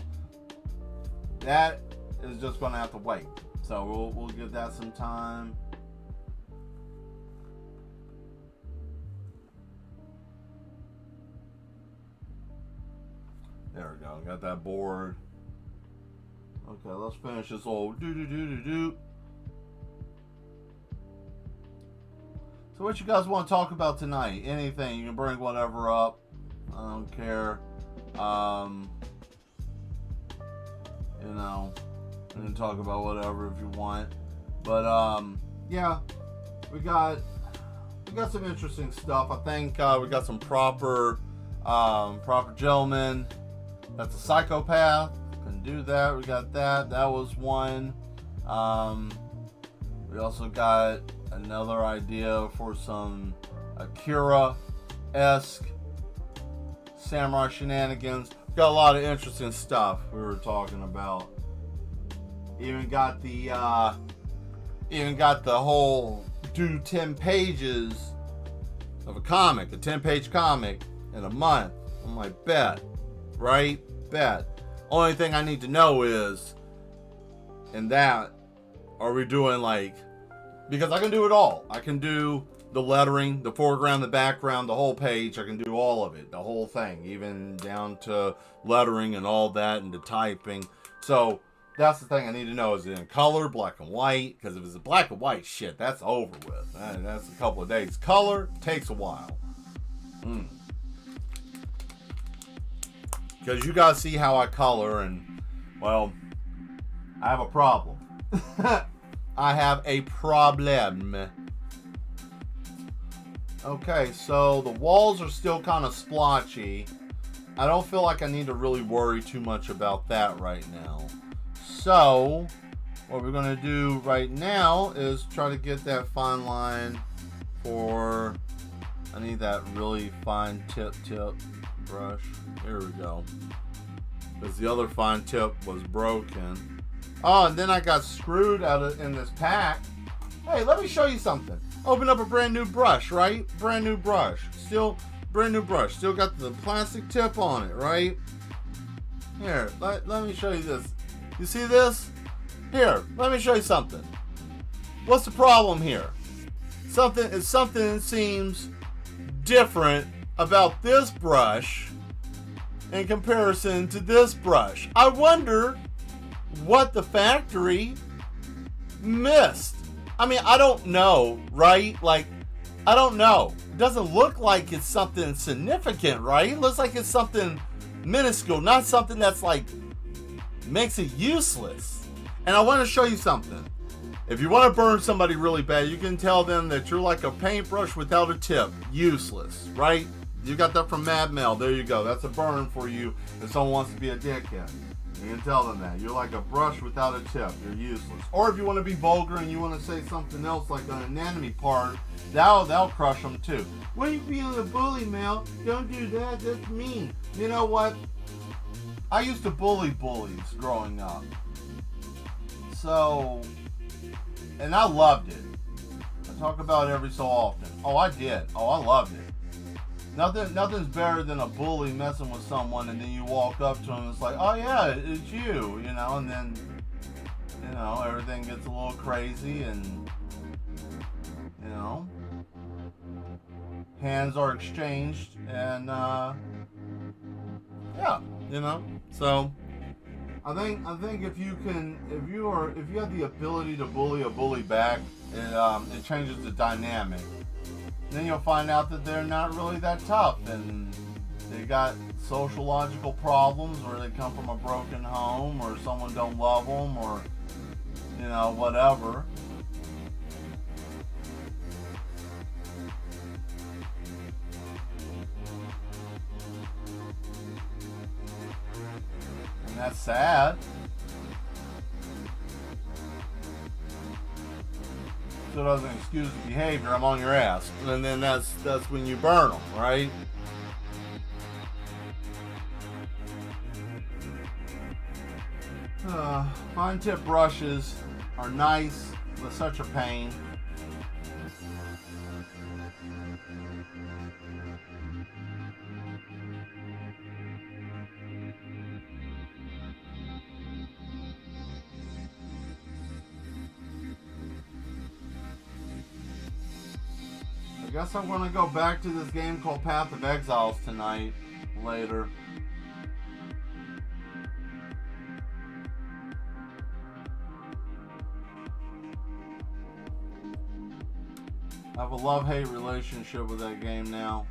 that is just going to have to wait. So we'll give that some time. There we go. Got that board. Okay, let's finish this old do. So what you guys want to talk about tonight? Anything. You can bring whatever up. I don't care. We can talk about whatever if you want. But yeah, we got some interesting stuff. I think we got some proper gentlemen. That's a psychopath. Can do that. We got that. That was one. We also got another idea for some Akira-esque samurai shenanigans. Got a lot of interesting stuff we were talking about. Even got the whole do 10 pages of a comic, a 10-page comic in a month. I'm like, bet, right? Bet. Only thing I need to know is, in that, are we doing like, because I can do it all. I can do the lettering, the foreground, the background, the whole page. I can do all of it, the whole thing, even down to lettering and all that and the typing. So that's the thing I need to know. Is it in color, black and white? Because if it's a black and white shit, that's over with. That's a couple of days. Color takes a while. Because you guys see how I color, and, well, I have a problem. I have a problem. Okay, so the walls are still kind of splotchy. I don't feel like I need to really worry too much about that right now. So, what we're going to do right now is try to get that fine line for, I need that really fine tip brush. Here we go. Because the other fine tip was broken. Oh, and then I got screwed in this pack. Hey, let me show you something. Open up a brand new brush, right? Brand new brush. Still brand new brush. Still got the plastic tip on it, right? Here, let me show you this. You see this? Here, let me show you something. What's the problem here? Something seems different about this brush in comparison to this brush. I wonder what the factory missed. I mean, I don't know, right? Like, I don't know. It doesn't look like it's something significant, right? It looks like it's something minuscule, not something that's like makes it useless. And I want to show you something. If you want to burn somebody really bad, you can tell them that you're like a paintbrush without a tip. Useless, right? You got that from Mad Mel. There you go. That's a burn for you if someone wants to be a dickhead. You can tell them that. You're like a brush without a tip. You're useless. Or if you want to be vulgar and you want to say something else like an anatomy part, that'll crush them too. What are you being a bully, Mel? Don't do that. That's mean. You know what? I used to bully bullies growing up. So... and I loved it. I talk about it every so often. Oh, I did. Oh, I loved it. Nothing's better than a bully messing with someone and then you walk up to them and it's like, oh yeah, it's you, and then, everything gets a little crazy and, hands are exchanged and, so I think if you have the ability to bully a bully back, it changes the dynamic. Then you'll find out that they're not really that tough and they got sociological problems or they come from a broken home or someone don't love them or, whatever. And that's sad. So doesn't excuse the behavior, I'm on your ass. And then that's when you burn them, right? Fine tip brushes are nice, but such a pain. I guess I'm going to go back to this game called Path of Exiles tonight, later. I have a love-hate relationship with that game now.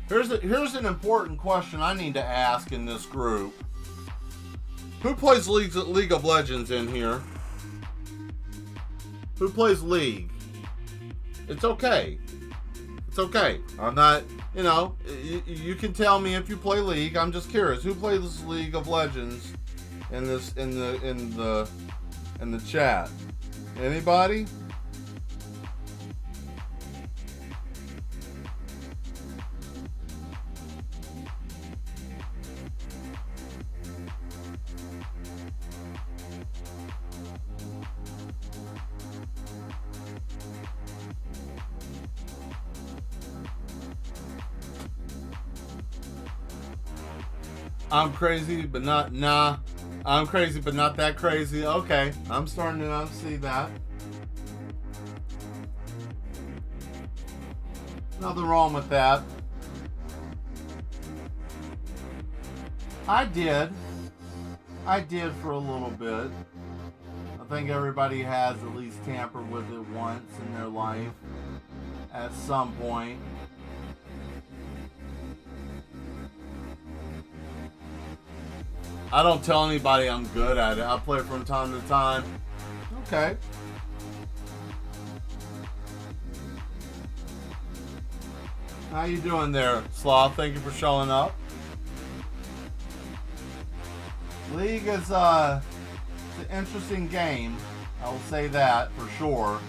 Here's an important question I need to ask in this group. Who plays League of Legends in here? Who plays League? It's okay. It's okay. I'm not, you can tell me if you play League. I'm just curious. Who plays League of Legends in the chat? Anybody? I'm crazy, but not, I'm crazy, but not that crazy. Okay, I'm starting to see that. Nothing wrong with that. I did for a little bit. I think everybody has at least tampered with it once in their life at some point. I don't tell anybody I'm good at it. I play from time to time. Okay. How you doing there, Sloth? Thank you for showing up. League is it's an interesting game. I will say that for sure.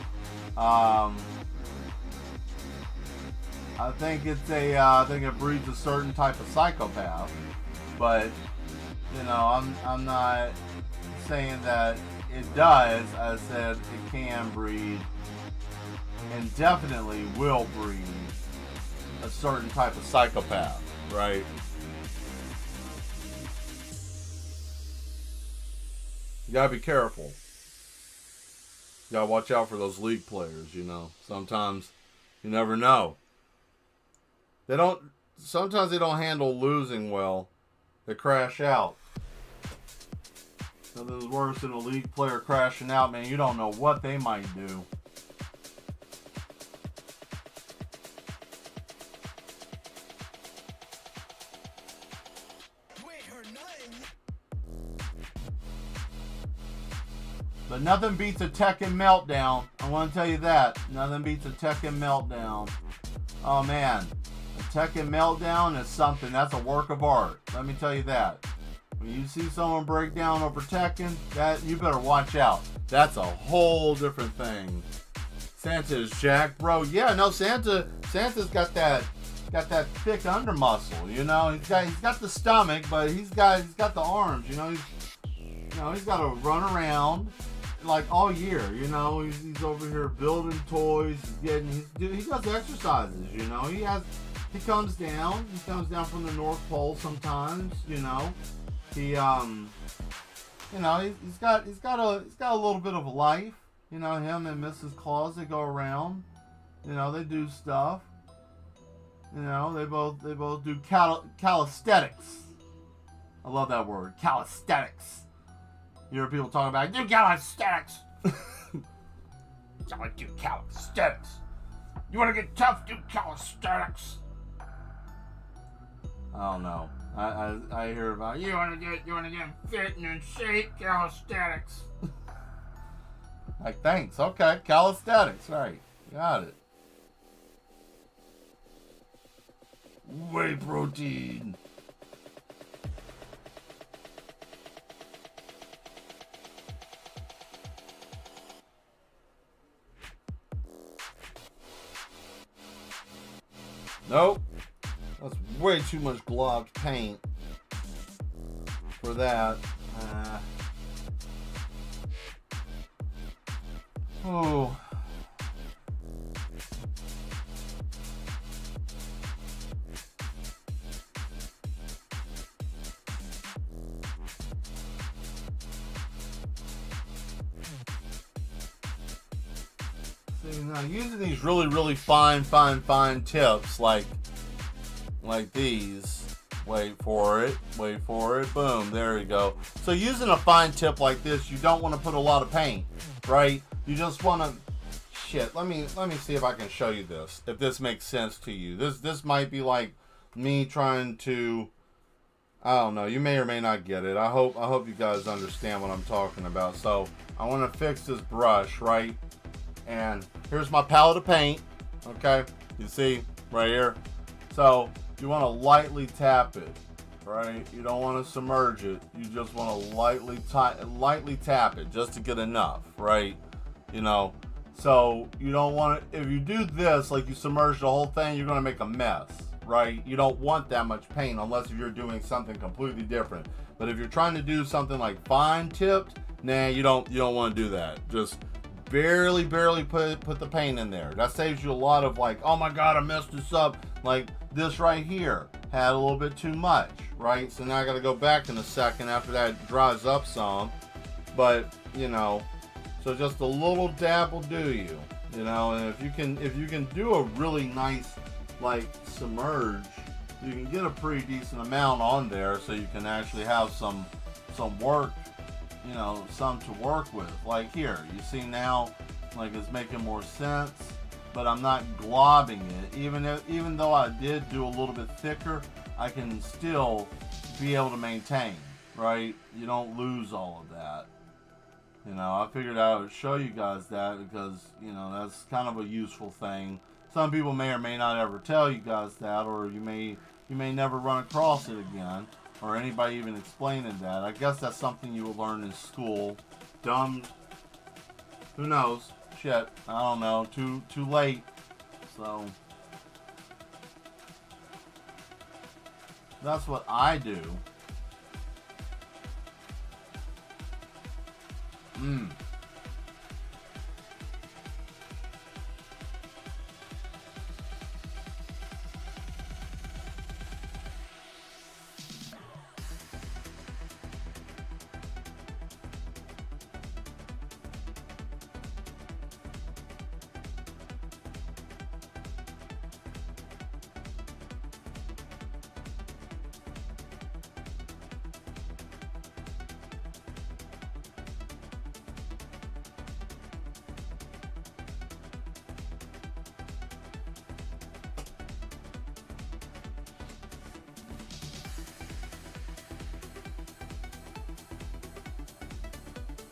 I think it's I think it breeds a certain type of psychopath, but you know, I'm not saying that it does. I said it can breed, and definitely will breed a certain type of psychopath, right? You gotta be careful. You gotta watch out for those league players, you know. Sometimes you never know. Sometimes they don't handle losing well. They crash out. Nothing's worse than a league player crashing out, man. You don't know what they might do. But nothing beats a Tekken meltdown. I want to tell you that. Nothing beats a Tekken meltdown. Oh man. A Tekken meltdown is something. That's a work of art. Let me tell you that. When you see someone break down over Tekken, that you better watch out. That's a whole different thing. Santa is jacked, bro. Yeah, no, Santa's got that thick under muscle. You know, he's got the stomach, but he's got the arms. You know, he's got to run around like all year. You know, he's over here building toys. He does exercises. You know, he comes down from the North Pole sometimes. You know, he's got a little bit of a life. You know, him and Mrs. Claus, they go around. You know, they do stuff. You know, they both do calisthenics. I love that word, calisthenics. You hear people talking about, do calisthenics. I do calisthenics. You want to get tough, do calisthenics. I don't know. I hear about, you want to get fit and in shape, calisthenics. Like, thanks. Okay, calisthenics. Right. Got it. Whey protein. Nope. That's way too much globbed paint for that. Oh. See, now using these really fine tips like these. Wait for it, boom, there you go. So using a fine tip like this, you don't want to put a lot of paint, right? You just want to, let me see if I can show you this, if this makes sense to you. This might be like me trying to, I don't know, you may or may not get it. I hope you guys understand what I'm talking about. So I want to fix this brush, right? And here's my palette of paint, okay? You see, right here. So you want to lightly tap it, right? You don't want to submerge it. You just want to lightly tap it just to get enough, right? You know, so you don't want to, if you do this, like you submerge the whole thing, you're going to make a mess, right? You don't want that much paint unless you're doing something completely different. But if you're trying to do something like fine tipped, nah, you don't want to do that. Just barely put the paint in there. That saves you a lot of like, oh my God, I messed this up. Like this right here had a little bit too much, right? So now I got to go back in a second after that dries up some. But you know, so just a little dab will do you, you know. And if you can do a really nice like submerge, you can get a pretty decent amount on there, so you can actually have some work, you know, some to work with. Like here, you see now, like it's making more sense, but I'm not globbing it. Even though I did do a little bit thicker, I can still be able to maintain, right? You don't lose all of that. You know, I figured I would show you guys that because, you know, that's kind of a useful thing. Some people may or may not ever tell you guys that, or you may never run across it again, or anybody even explaining that. I guess that's something you will learn in school. Dumb, who knows? Shit, I don't know. Too late. So, That's what I do.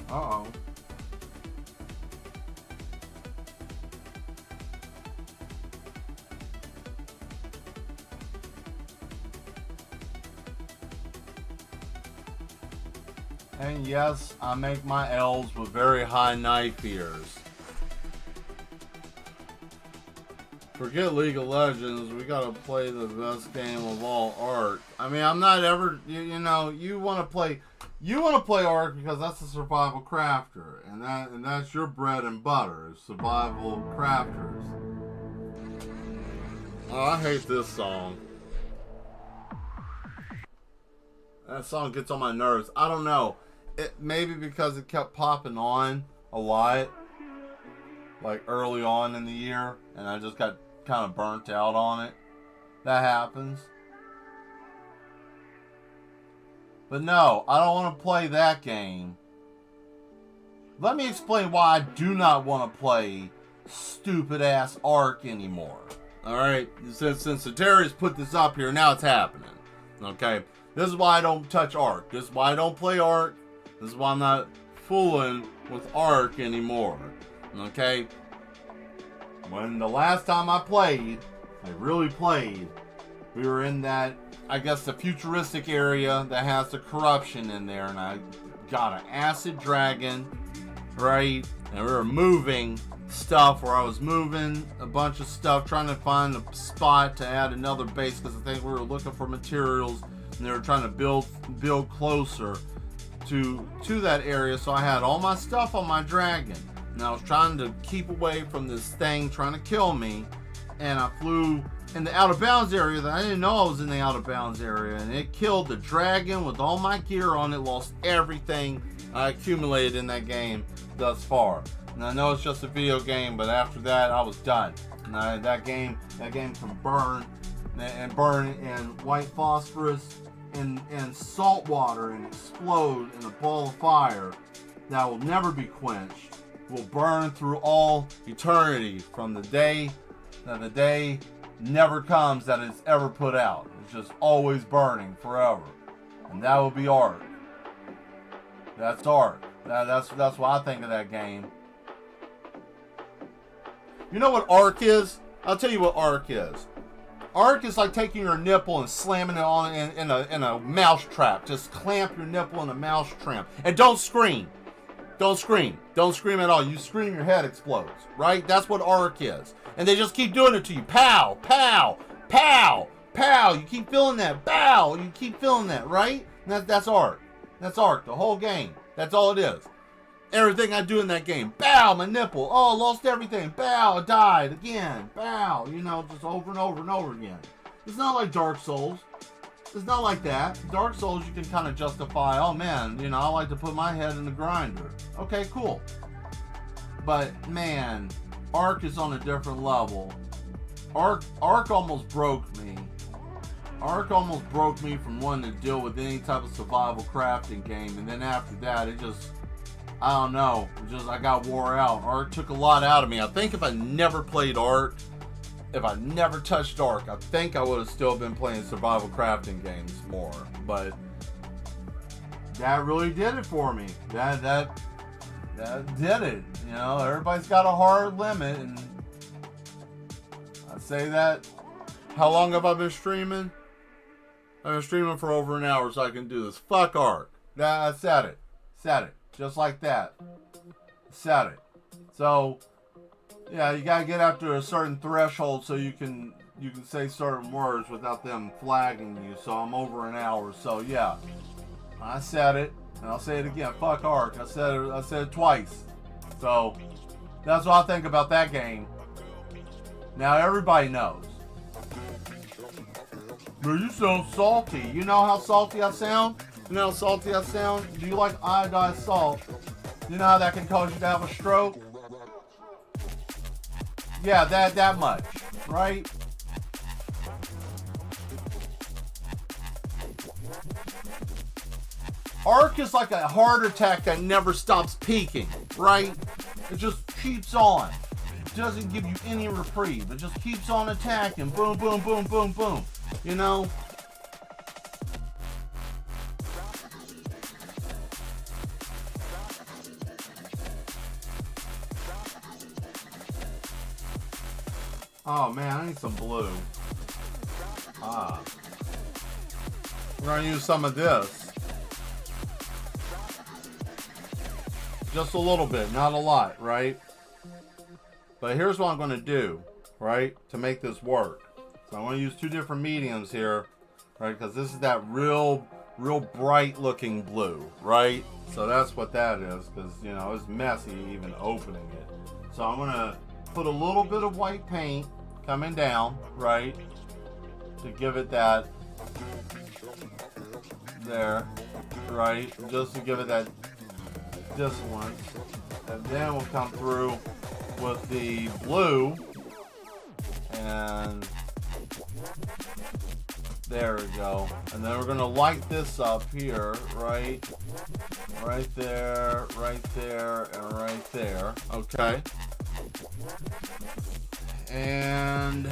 Uh-oh. And yes, I make my L's with very high knife ears. Forget League of Legends, we gotta play the best game of all, Ark. I mean, I'm not ever, you know, you wanna play Ark because that's a survival crafter, and that's your bread and butter, survival crafters. Oh, I hate this song. That song gets on my nerves. I don't know. It maybe because it kept popping on a lot, like early on in the year, and I just got kind of burnt out on it. That happens. But no, I don't want to play that game. Let me explain why I do not want to play stupid ass Ark anymore. Alright, since Darius put this up here, now it's happening. Okay, this is why I don't touch Ark. This is why I don't play Ark. This is why I'm not fooling with Ark anymore. Okay? When the last time I really played, we were in that, I guess, the futuristic area that has the corruption in there, and I got an acid dragon, right? And we were moving stuff, where I was moving a bunch of stuff, trying to find a spot to add another base, because I think we were looking for materials, and they were trying to build closer to that area. So I had all my stuff on my dragon, and I was trying to keep away from this thing trying to kill me, and I flew in the out of bounds area that I didn't know I was in the out of bounds area, and it killed the dragon with all my gear on it, lost everything I accumulated in that game thus far. And I know it's just a video game, but after that I was done. And that game can burn in white phosphorus and salt water and explode in a ball of fire that will never be quenched. Will burn through all eternity, from the day that the day never comes that it's ever put out. It's just always burning forever. And that will be Ark. That's Ark. That's what I think of that game. You know what Ark is? I'll tell you what Ark is. Ark is like taking your nipple and slamming it on in a mouse trap. Just clamp your nipple in a mouse trap. And don't scream. Don't scream. Don't scream at all. You scream, your head explodes. Right? That's what Ark is. And they just keep doing it to you. Pow, pow, pow, pow. You keep feeling that. Pow. You keep feeling that, right? And that's Ark. That's Ark. The whole game. That's all it is. Everything I do in that game. Bow, my nipple. Oh, lost everything. Bow, I died again. Bow. You know, just over and over and over again. It's not like Dark Souls. It's not like that. Dark Souls, you can kind of justify, oh man, you know, I like to put my head in the grinder. Okay, cool. But man, Ark is on a different level. Ark almost broke me. Ark almost broke me from wanting to deal with any type of survival crafting game, and then after that, it just, I don't know, I got wore out. Ark took a lot out of me. I think if I never played Ark, if I never touched Ark, I think I would have still been playing survival crafting games more. But that really did it for me. That did it. You know, everybody's got a hard limit, and I say that. How long have I been streaming? I've been streaming for over an hour, so I can do this. Fuck Ark. I said it. Said it. Just like that. Said it. So, yeah, you gotta get up to a certain threshold so you can you can say certain words without them flagging you. So I'm over an hour. So yeah, I said it, and I'll say it again. Fuck Ark. I said it twice. So that's what I think about that game. Now everybody knows. But you sound salty. You know how salty I sound? You know how salty I sound? Do you like iodized salt? You know how that can cause you to have a stroke? Yeah, that much, right? Arc is like a heart attack that never stops peaking, right? It just keeps on. It doesn't give you any reprieve. It just keeps on attacking. Boom, boom, boom, boom, boom. You know? Oh man, I need some blue. We're gonna use some of this. Just a little bit, not a lot, right? But here's what I'm gonna do, right, to make this work. So I'm gonna use two different mediums here, right? Because this is that real bright looking blue, right? So that's what that is, because you know it's messy even opening it. So I'm gonna put a little bit of white paint coming down, right, to give it that there, right, just to give it that dissonance, and then we'll come through with the blue, and there we go. And then we're gonna light this up here, right there, and right there. Okay. And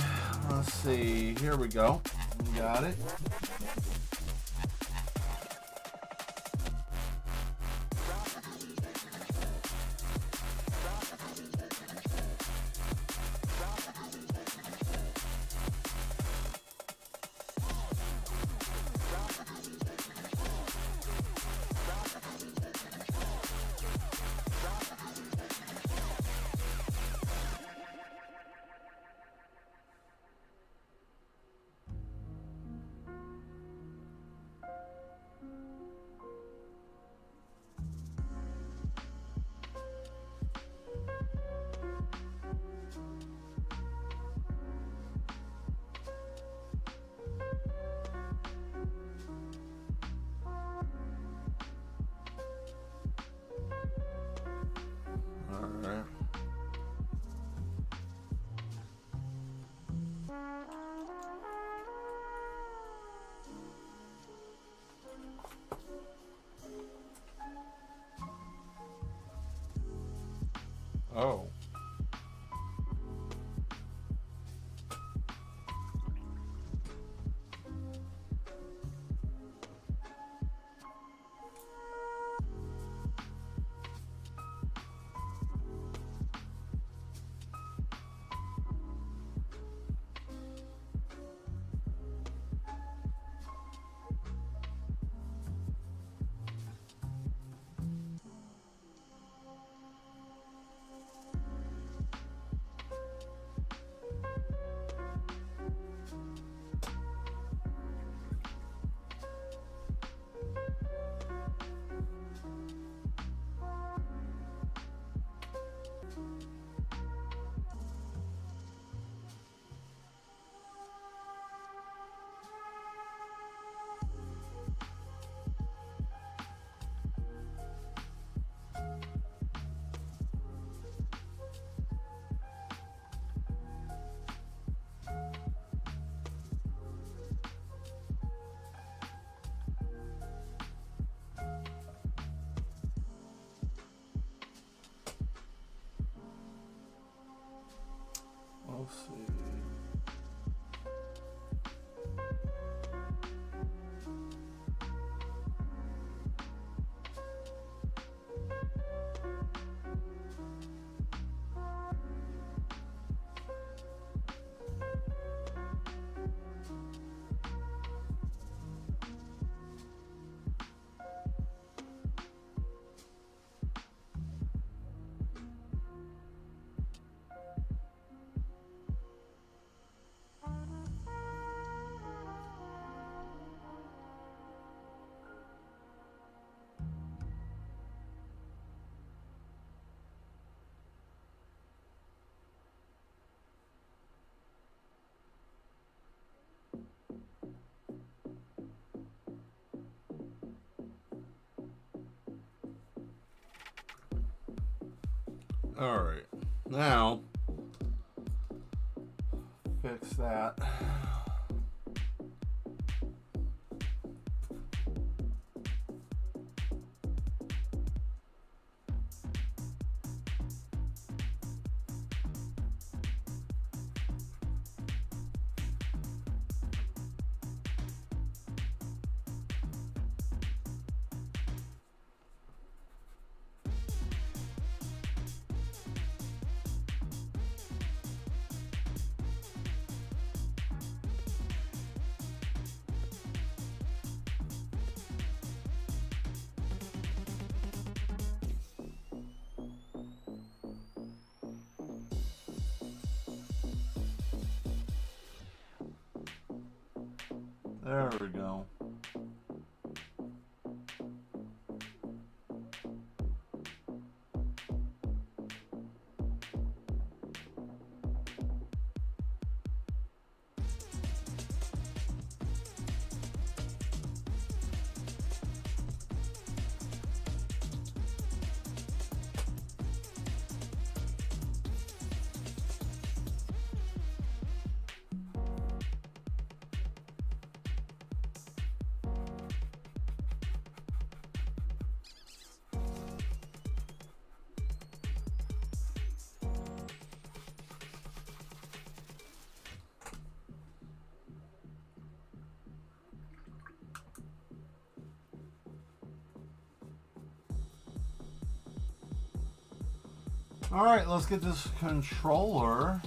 let's see, here we go. We got it. Alright. Oh. We'll see. Alright. Now, fix that. There we go. Alright, let's get this controller.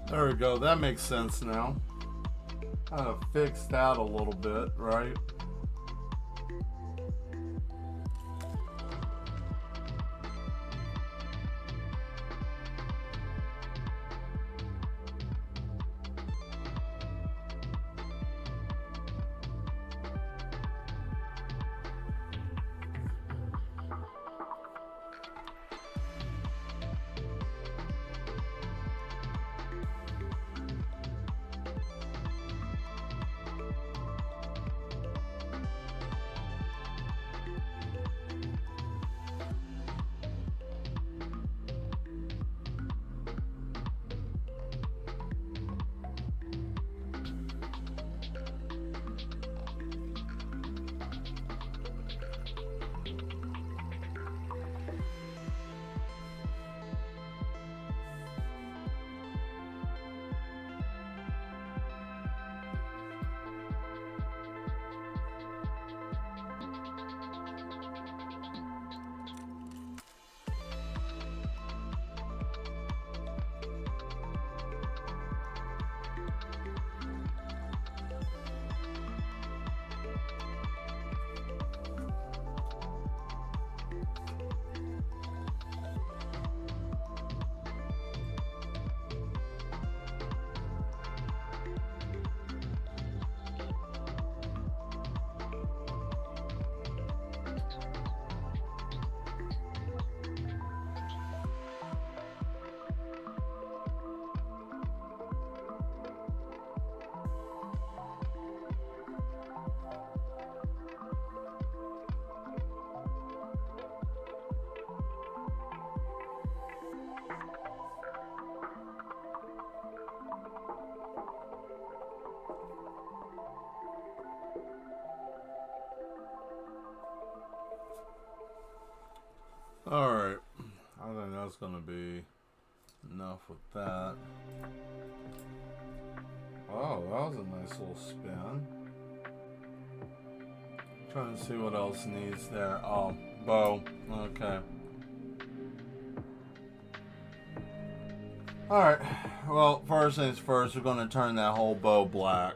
There we go. That makes sense now. Kind of fixed out a little bit, right? Alright, I think that's going to be enough with that. Oh, that was a nice little spin. Trying to see what else needs there. Oh, bow. Okay. Alright, well, first things first, we're going to turn that whole bow black.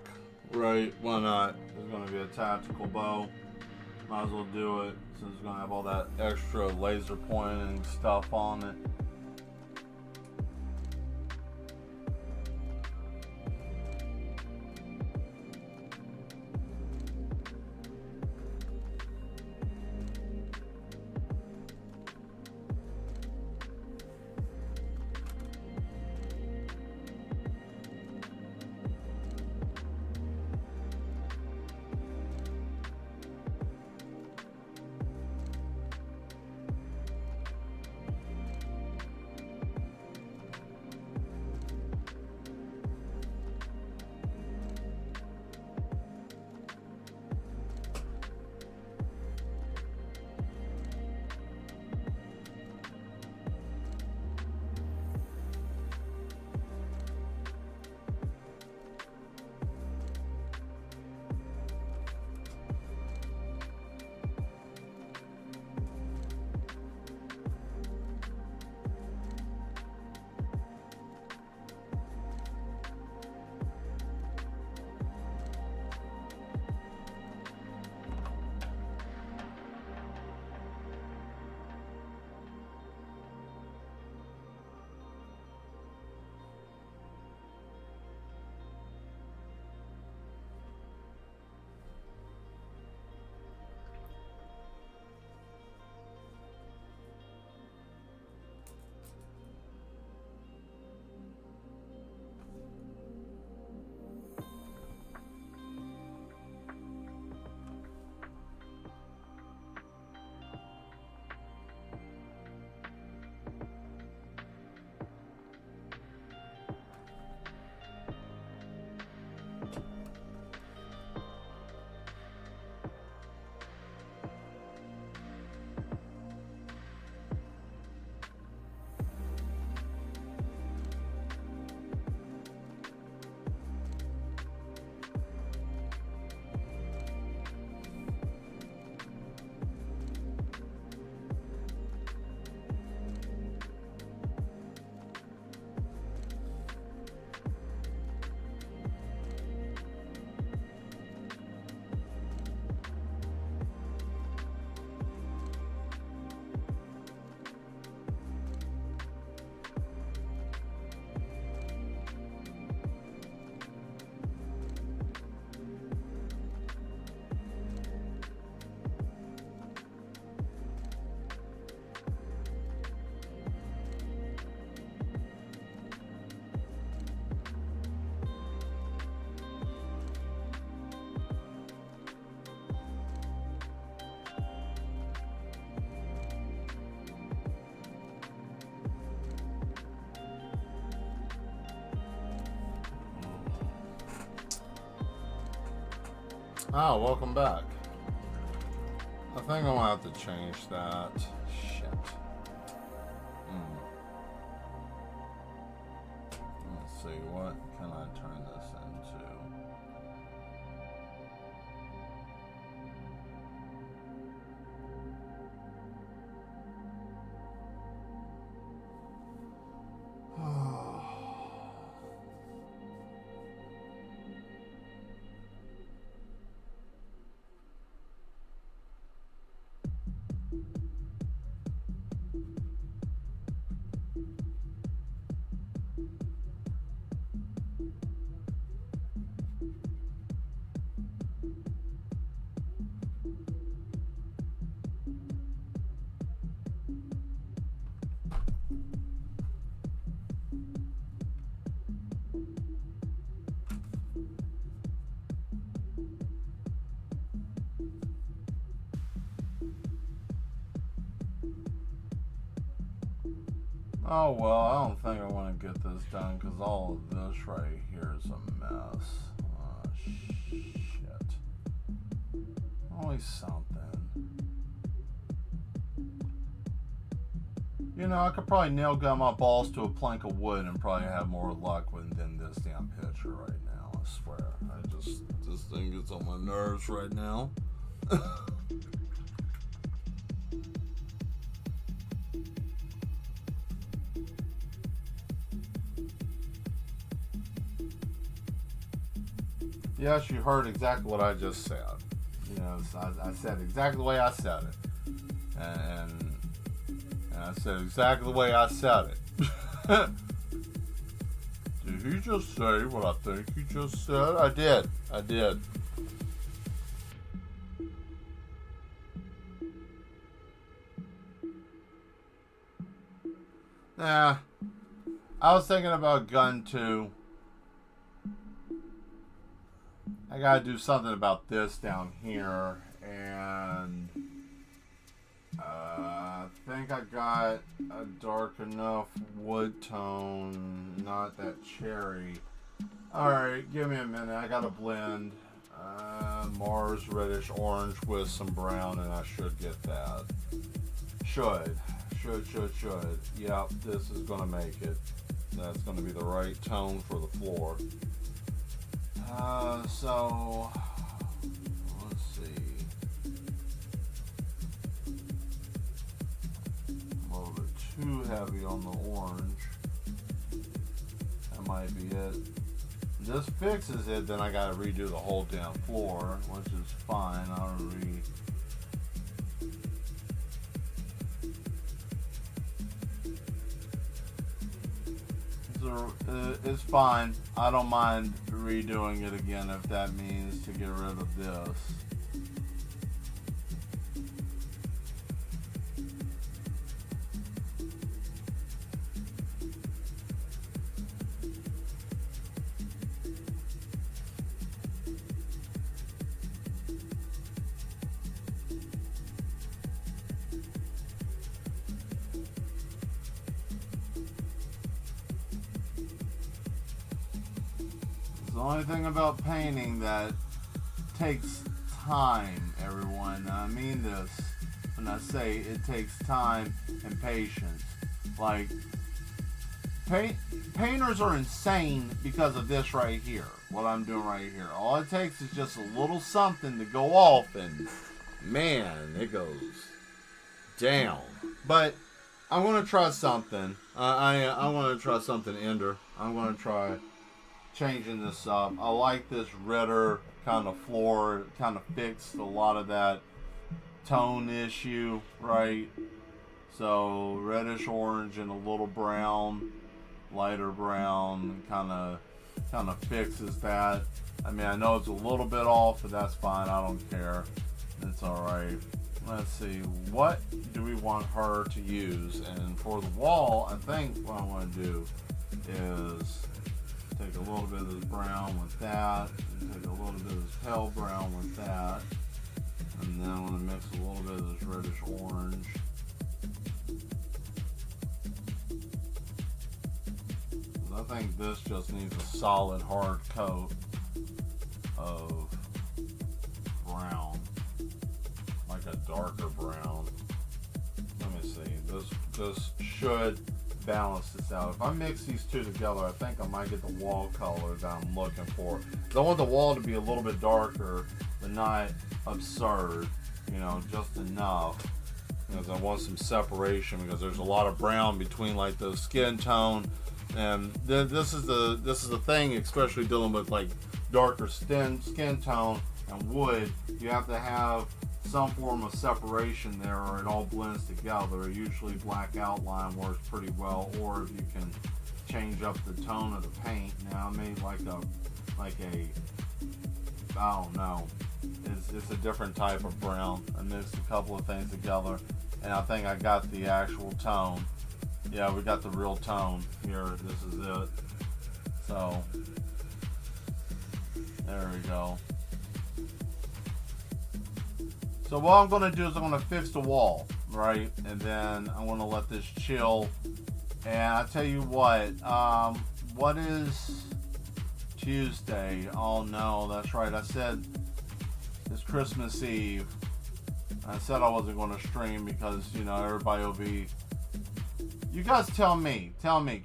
Right? Why not? It's going to be a tactical bow. Might as well do it since it's going to have all that extra laser pointing stuff on it. Oh, welcome back. I think I'm gonna have to change that. Shit. Let's see, what can I turn this into? Oh well, I don't think I want to get this done because all of this right here is a mess. Oh shit. Only something. You know, I could probably nail gun my balls to a plank of wood and probably have more luck than this damn picture right now. I swear. This thing gets on my nerves right now. Yes, you heard exactly what I just said. You know, I said exactly the way I said it. And I said exactly the way I said it. Did he just say what I think he just said? I did. Nah. I was thinking about gun 2. I gotta do something about this down here, and I think I got a dark enough wood tone, not that cherry. Alright, give me a minute, I gotta blend Mars reddish orange with some brown, and I should get that. Should. Yep, this is gonna make it. That's gonna be the right tone for the floor. So let's see. A little bit too heavy on the orange. That might be it. This fixes it, then I gotta redo the whole damn floor, which is fine. I'll it's fine. I don't mind redoing it again if that means to get rid of this. The only thing about painting that takes time, everyone. I mean this when I say it takes time and patience. Like, painters are insane because of this right here. What I'm doing right here. All it takes is just a little something to go off, and man, it goes down. But I'm gonna try something. I want to try something, Ender. I'm gonna try changing this up. I like this redder kind of floor. It kind of fixed a lot of that tone issue, right? So reddish orange and a little brown, lighter brown, kind of fixes that. I mean, I know it's a little bit off, but that's fine. I don't care. It's all right. Let's see. What do we want her to use? And for the wall, I think what I want to do is take a little bit of this brown with that, and take a little bit of this pale brown with that, and then I'm going to mix a little bit of this reddish orange. I think this just needs a solid hard coat of darker brown. Let me see. This should balance this out. If I mix these two together, I think I might get the wall color that I'm looking for. I want the wall to be a little bit darker, but not absurd. You know, just enough. Because I want some separation, because there's a lot of brown between like the skin tone, and this is the thing, especially dealing with like darker skin tone and wood. You have to have some form of separation there, or it all blends together. Usually black outline works pretty well, or if you can change up the tone of the paint. Now I made like a I don't know, it's a different type of brown. I mixed a couple of things together, and I think I got the actual tone. Yeah, we got the real tone here. This is it. So there we go. So what I'm going to do is I'm going to fix the wall, right? And then I'm going to let this chill. And I tell you what is Tuesday? Oh no, that's right. I said it's Christmas Eve. I said I wasn't going to stream because, you know, everybody will be... You guys tell me,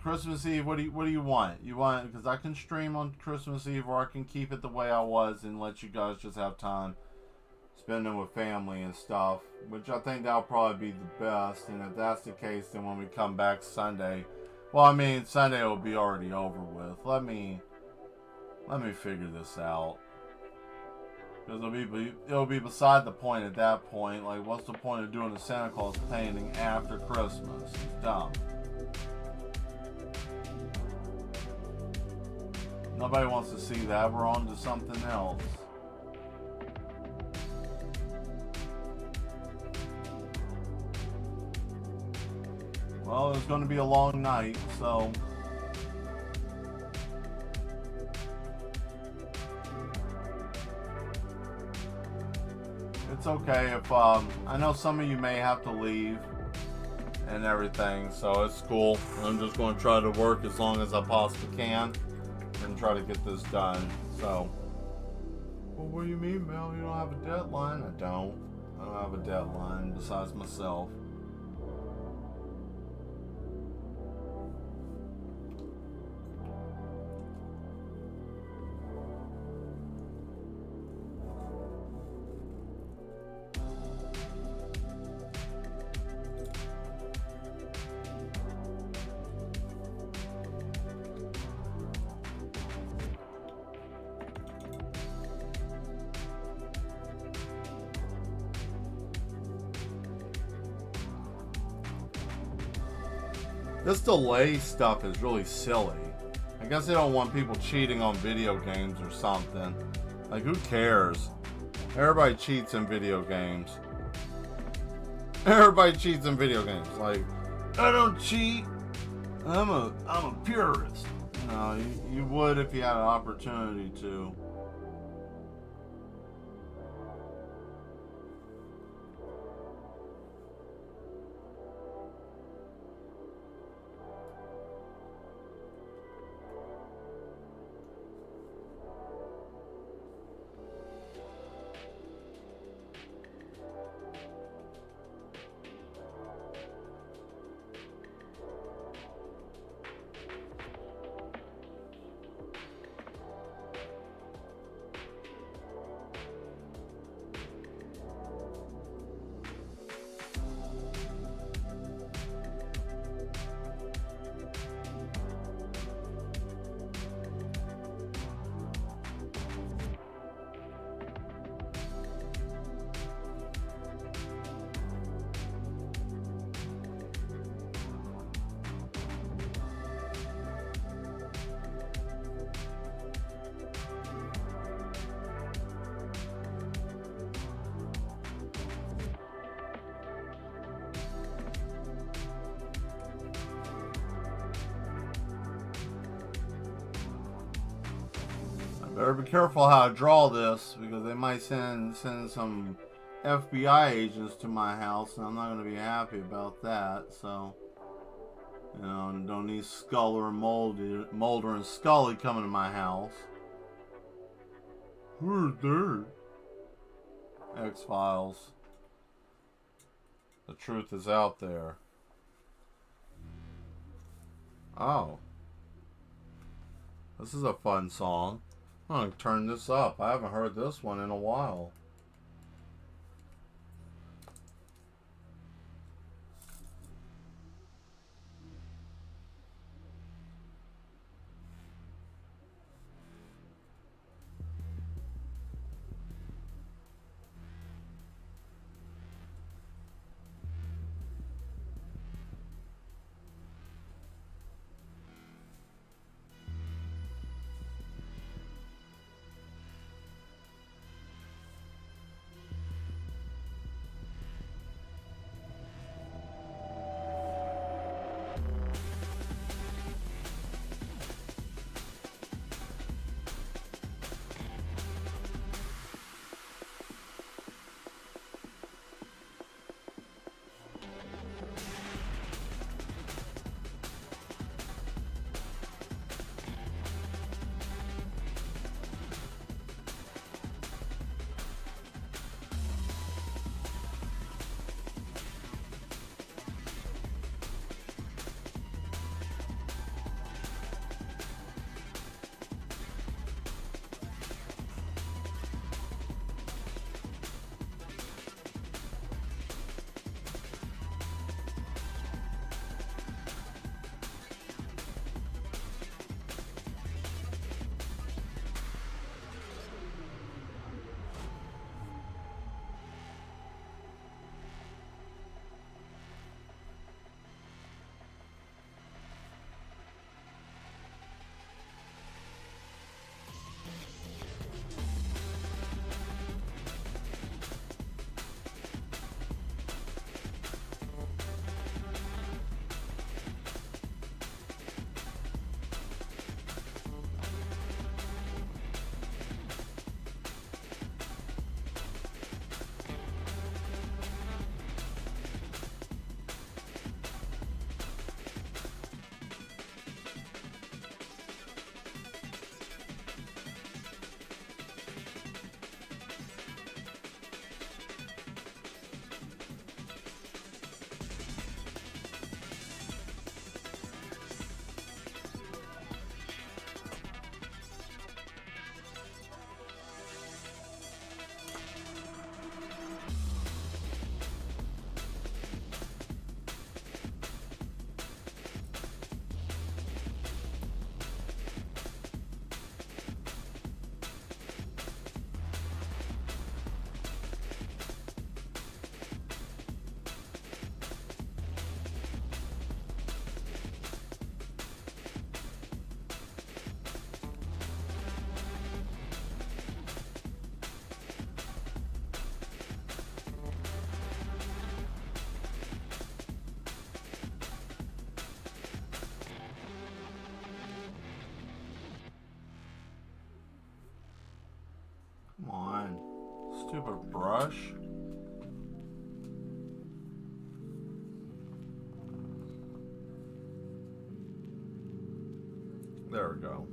Christmas Eve, what do you want? You want, because I can stream on Christmas Eve, or I can keep it the way I was and let you guys just have time spending with family and stuff, which I think that'll probably be the best. And if that's the case, then when we come back Sunday, well, I mean, Sunday will be already over with. Let me figure this out, because it'll be beside the point at that point. Like, what's the point of doing the Santa Claus painting after Christmas? It's dumb. Nobody wants to see that. We're on to something else. Well, it's going to be a long night, so... It's okay if, I know some of you may have to leave and everything, so it's cool. I'm just going to try to work as long as I possibly can and try to get this done, so. Well, what do you mean, Mel? You don't have a deadline? I don't have a deadline besides myself. This delay stuff is really silly. I guess they don't want people cheating on video games or something. Like, who cares? Everybody cheats in video games. Everybody cheats in video games. Like, I don't cheat. I'm a purist. No, you would if you had an opportunity to. Better be careful how I draw this, because they might send some FBI agents to my house, and I'm not going to be happy about that. So, you know, and don't need Sculler and Mulder and Scully coming to my house. Who's there? X-Files. The truth is out there. Oh. This is a fun song. I'm going to turn this up. I haven't heard this one in a while. Come on. Stupid brush. There we go.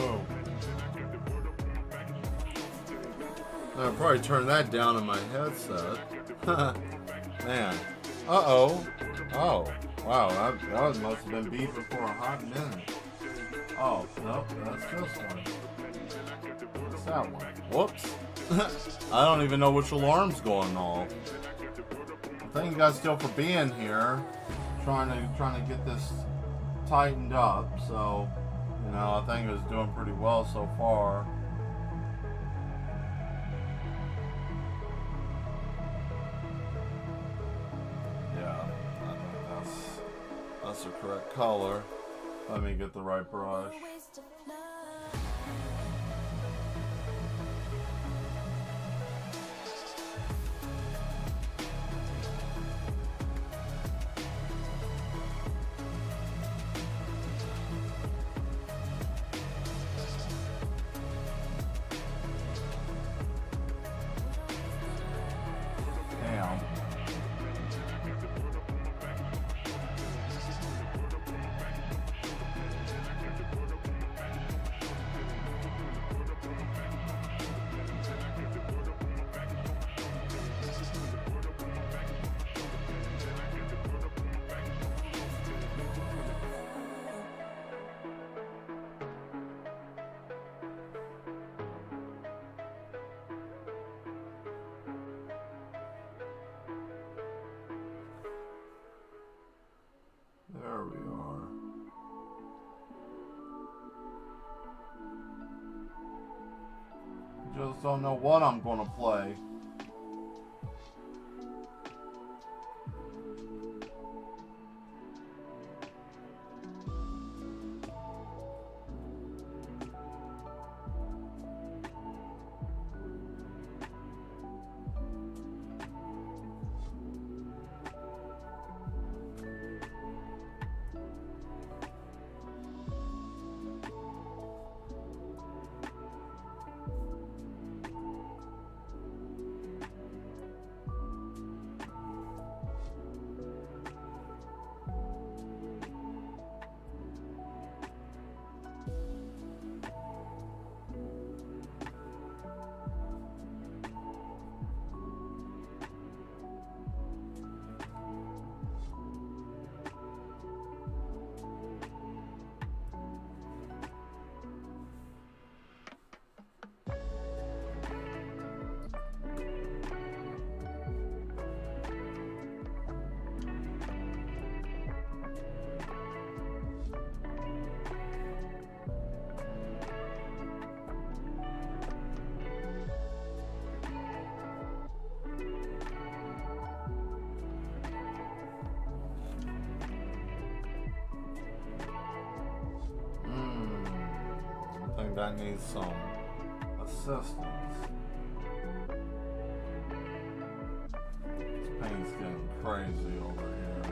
Boom. I'll probably turn that down in my headset. Man. Uh-oh. Oh. Wow, that must have been beeping for a hot minute. Oh, nope, that's this one. What's that one? Whoops. I don't even know which alarm's going off. Thank you guys still for being here. Trying to get this tightened up, so you know, I think it's doing pretty well so far. Yeah, I think that's the correct color. Let me get the right brush. Damn. There we are. Just don't know what I'm gonna play. I think that needs some assistance. This paint's getting crazy over here.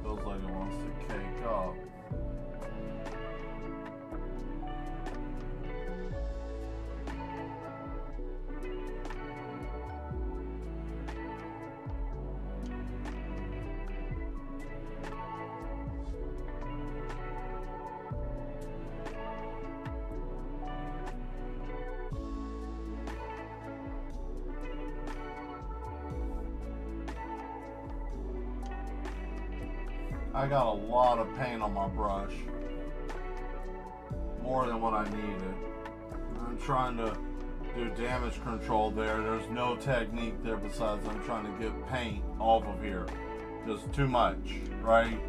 Feels like it wants to cake up. I got a lot of paint on my brush, more than what I needed. I'm trying to do damage control there. There's no technique there besides I'm trying to get paint off of here. Just too much, right?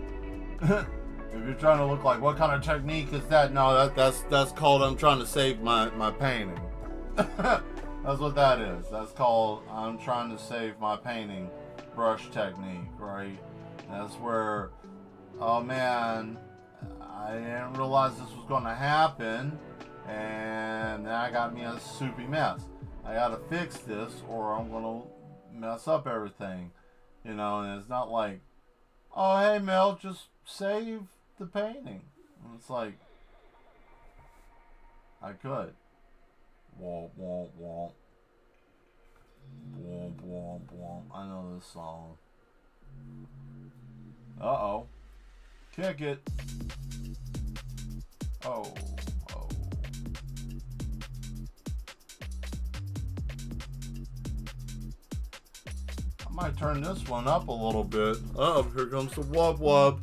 If you're trying to look like, what kind of technique is that? No, that's called I'm trying to save my painting. That's what that is. That's called I'm trying to save my painting brush technique, right? That's where, oh man, I didn't realize this was going to happen, and that got me a soupy mess. I got to fix this or I'm going to mess up everything, you know. And it's not like, oh hey Mel, just save the painting. And it's like, I could. Womp womp womp. Womp womp womp. I know this song. Uh-oh. Kick it. Oh. I might turn this one up a little bit. Oh, here comes the wub wub.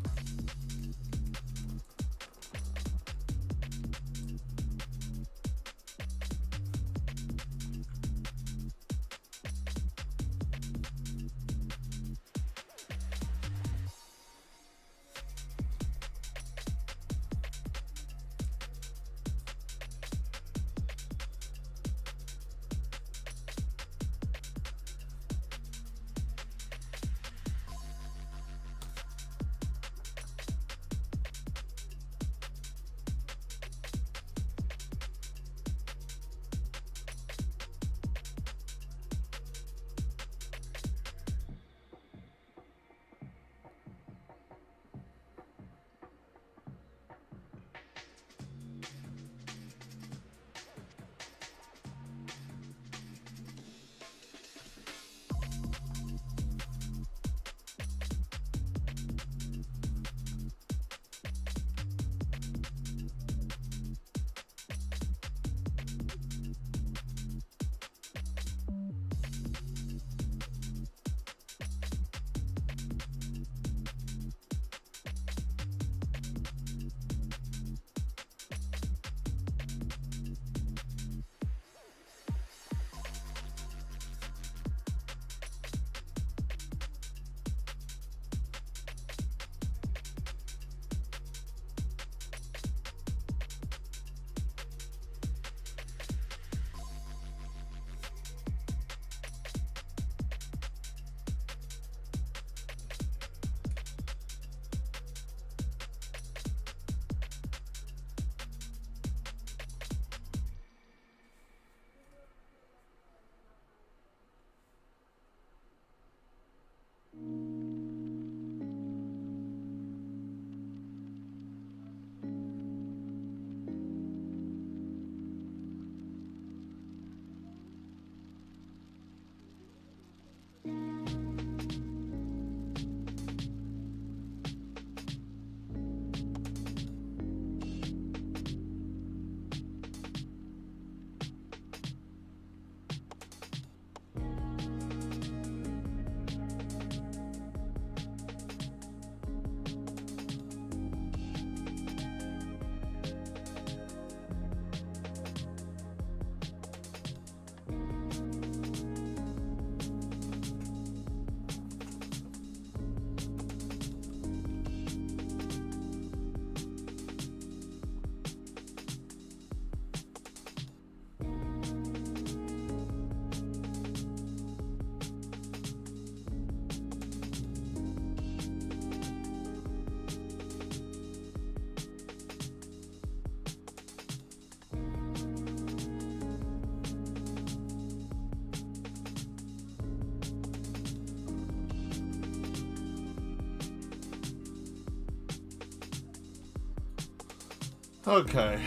Okay.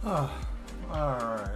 All right.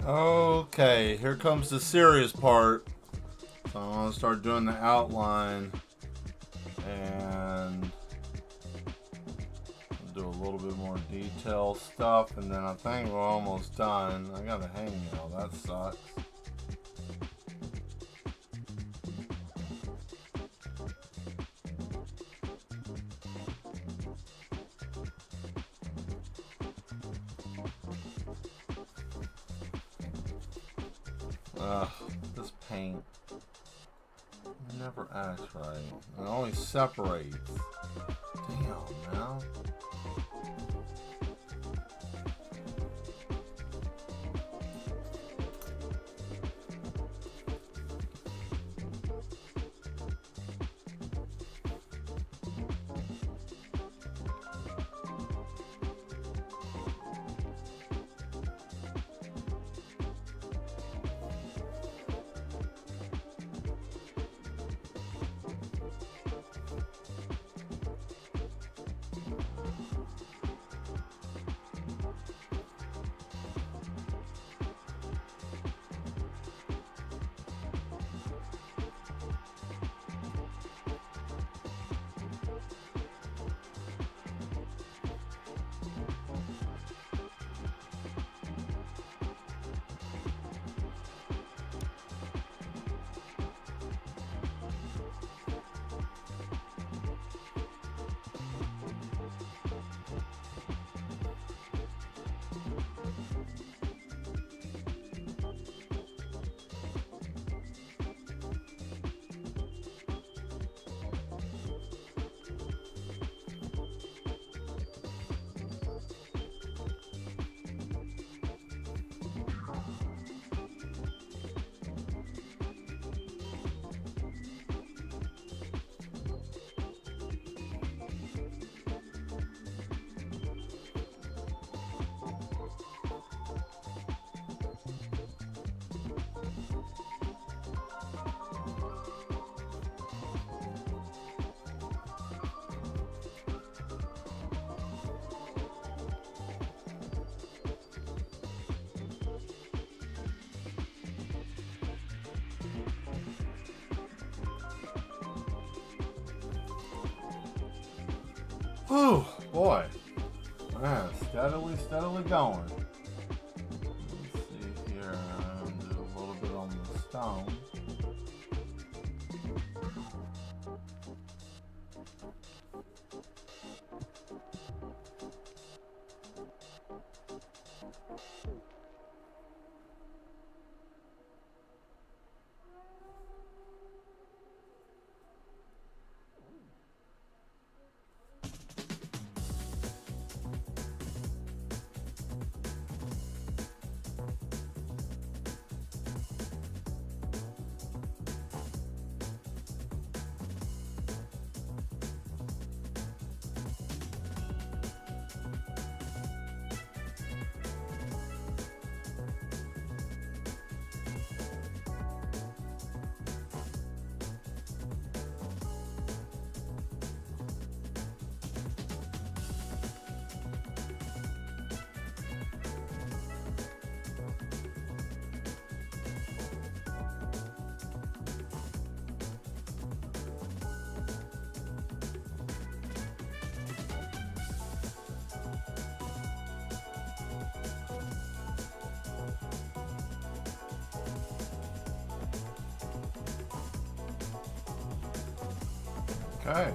Okay, here comes the serious part. So I'm going to start doing the outline and do a little bit more detail stuff, and then I think we're almost done. I got a hangnail, that sucks. This paint never acts right. It always separates. Damn, man. Whew, boy. Man, steadily going. Let's see here. Do a little sound. Okay.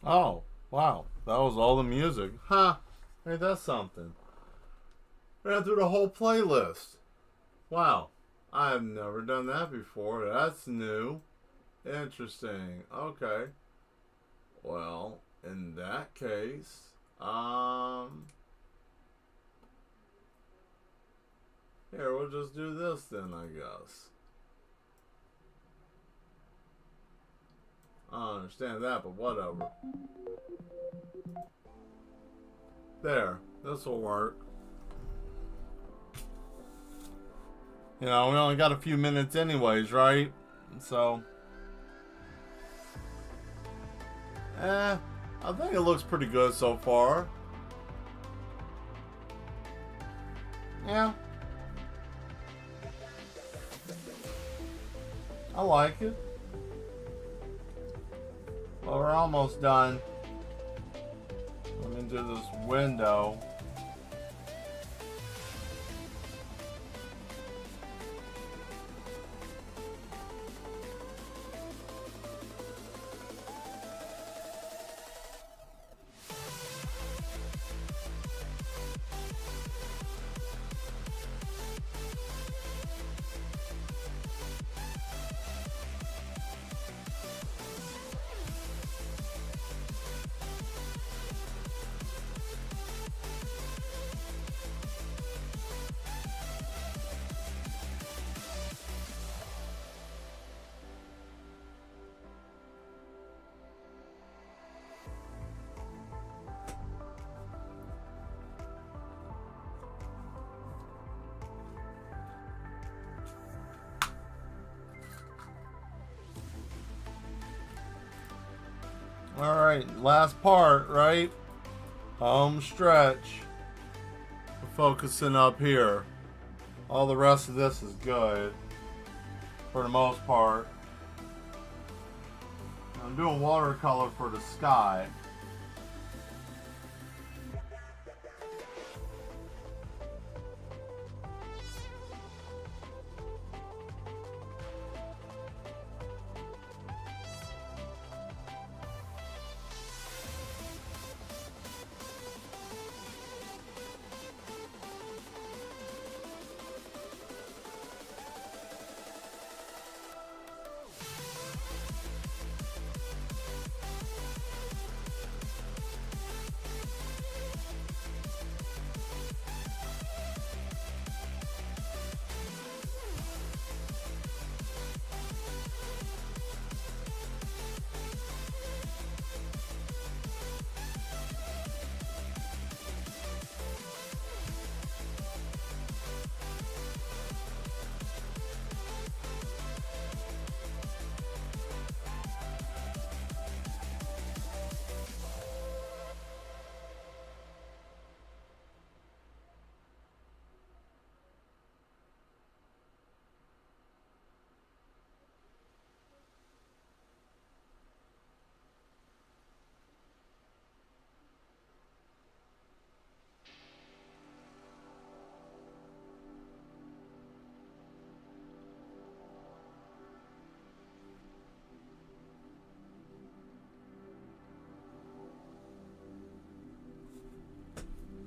Oh, wow. That was all the music. Huh. Ain't that something? Ran through the whole playlist. Wow. I've never done that before. That's new. Interesting. Okay. Well, in that case, here, we'll just do this then, I guess. I don't understand that, but whatever. There. This will work. You know, we only got a few minutes anyways, right? So, I think it looks pretty good so far. Yeah. I like it. Well, we're almost done. Let me do this window. Alright, last part, right? Home stretch. We're focusing up here. All the rest of this is good. For the most part. I'm doing watercolor for the sky.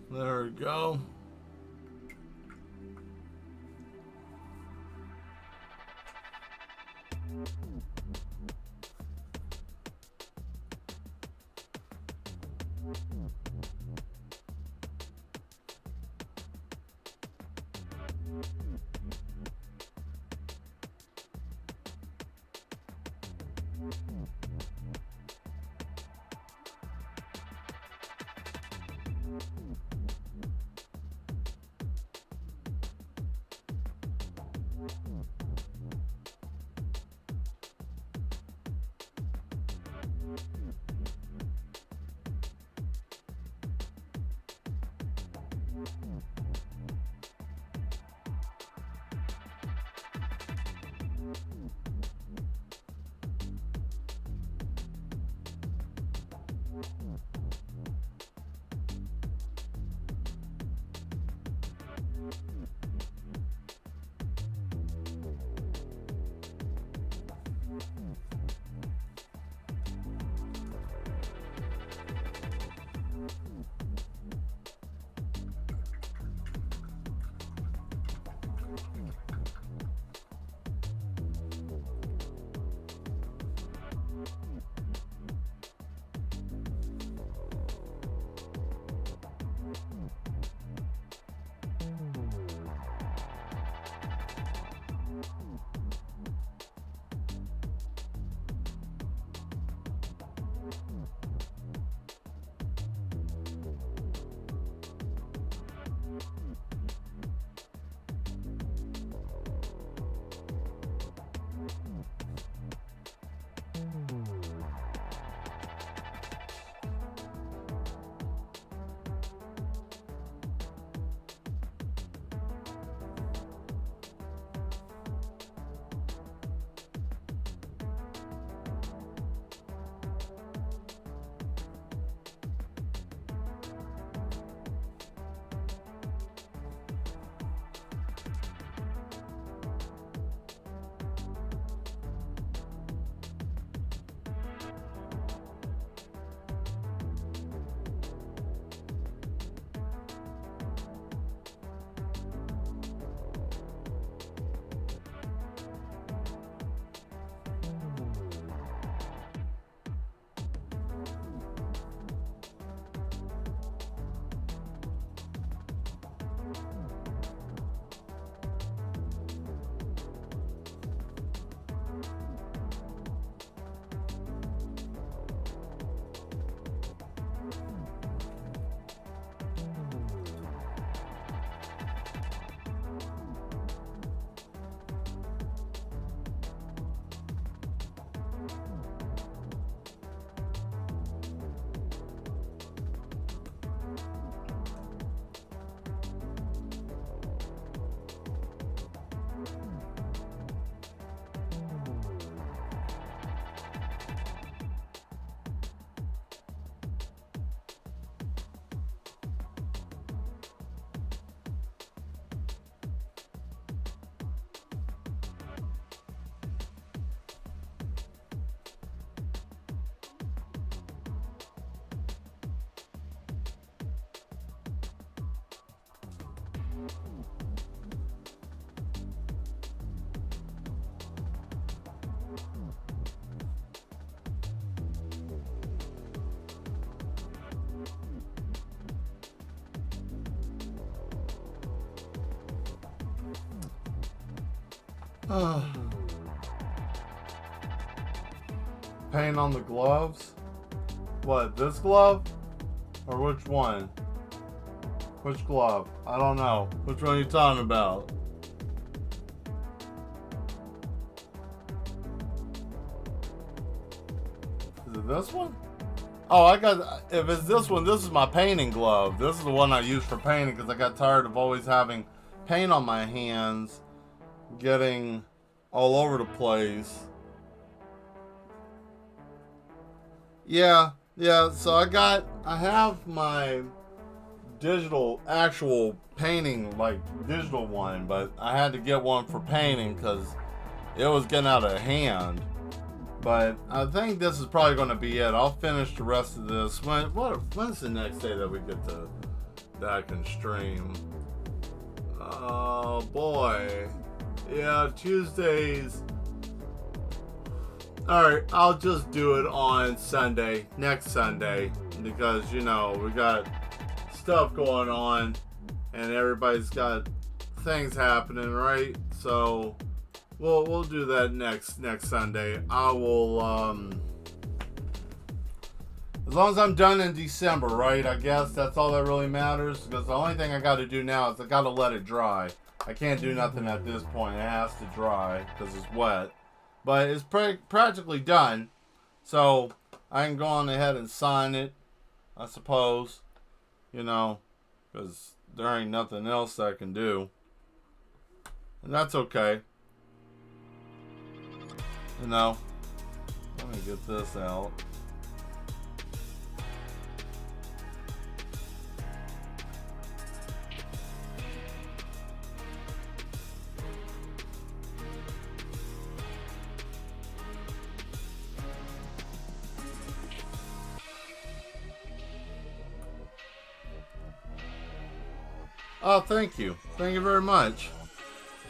There we go. Paint on the gloves? What, this glove? Or which one? Which glove? I don't know. Which one are you talking about? Is it this one? Oh, if it's this one, this is my painting glove. This is the one I use for painting because I got tired of always having paint on my hands, getting all over the place. Yeah, so I have my actual painting, like digital one, but I had to get one for painting because it was getting out of hand. But I think this is probably going to be it. I'll finish the rest of this. When's the next day that we get that I can stream? Oh boy. Yeah, Tuesdays. Alright, I'll just do it on Sunday, next Sunday, because, you know, we got stuff going on and everybody's got things happening, right? So we'll do that next Sunday. I will as long as I'm done in December, right? I guess that's all that really matters, because the only thing I got to do now is I got to let it dry. I can't do nothing at this point. It has to dry because it's wet. But it's practically done, so I can go on ahead and sign it, I suppose, you know, because there ain't nothing else that I can do, and that's okay, you know. Let me get this out. Oh, thank you. Thank you very much.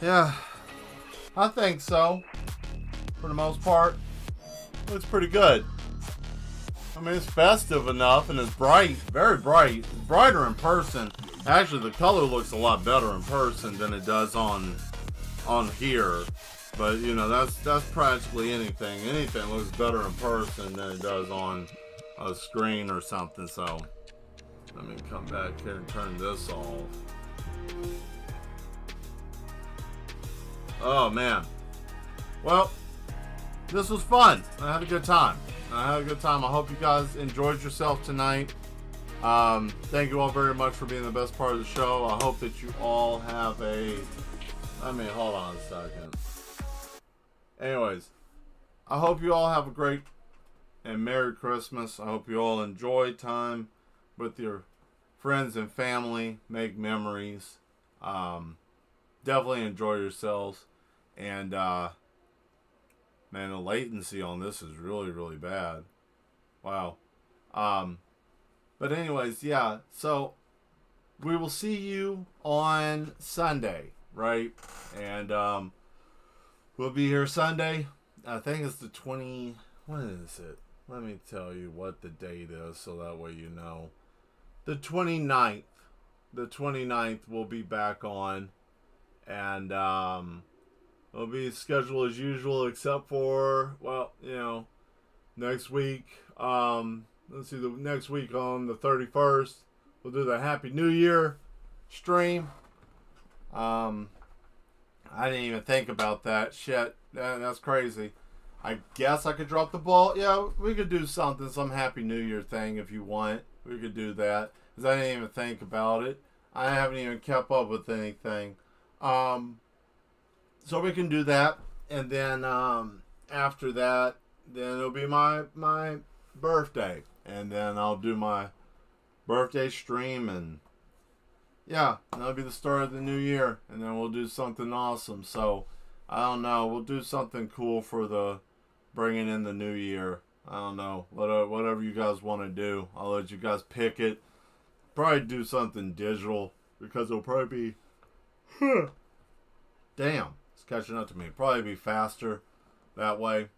Yeah, I think so. For the most part, looks pretty good. I mean, it's festive enough and it's bright, very bright. It's brighter in person. Actually, the color looks a lot better in person than it does on here. But you know, that's practically anything. Anything looks better in person than it does on a screen or something. So let me come back here and turn this off. Oh man. Well, this was fun. I had a good time. I hope you guys enjoyed yourself tonight. Thank you all very much for being the best part of the show. I hope that you all have hold on a second. Anyways, I hope you all have a great and Merry Christmas. I hope you all enjoy time with your friends and family, make memories. Definitely enjoy yourselves. And man, the latency on this is really, really bad. Wow. But anyways, yeah, so we will see you on Sunday, right? And we'll be here Sunday. I think it's the 20. What is it? Let me tell you what the date is so that way you know. The 29th. The 29th we'll be back on. And it'll be scheduled as usual except for, well, you know, next week. Let's see, the next week on the 31st, we'll do the Happy New Year stream. I didn't even think about that. Shit, that's crazy. I guess I could drop the ball. Yeah, we could do something, some Happy New Year thing if you want. We could do that. Because I didn't even think about it. I haven't even kept up with anything. So we can do that. And then after that, then it'll be my birthday. And then I'll do my birthday stream. And yeah, that'll be the start of the new year. And then we'll do something awesome. So I don't know. We'll do something cool for the bringing in the new year. I don't know. Whatever you guys want to do. I'll let you guys pick it. Probably do something digital. Because it'll probably be... Damn. It's catching up to me. Probably be faster that way.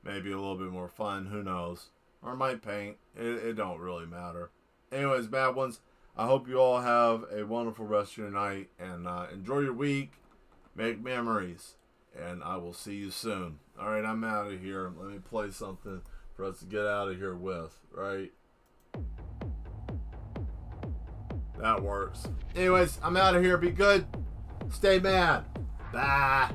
Maybe a little bit more fun. Who knows? Or might paint. It don't really matter. Anyways, bad ones. I hope you all have a wonderful rest of your night. And enjoy your week. Make memories. And I will see you soon. All right, I'm out of here. Let me play something for us to get out of here with, right? That works. Anyways, I'm out of here. Be good. Stay mad. Bye.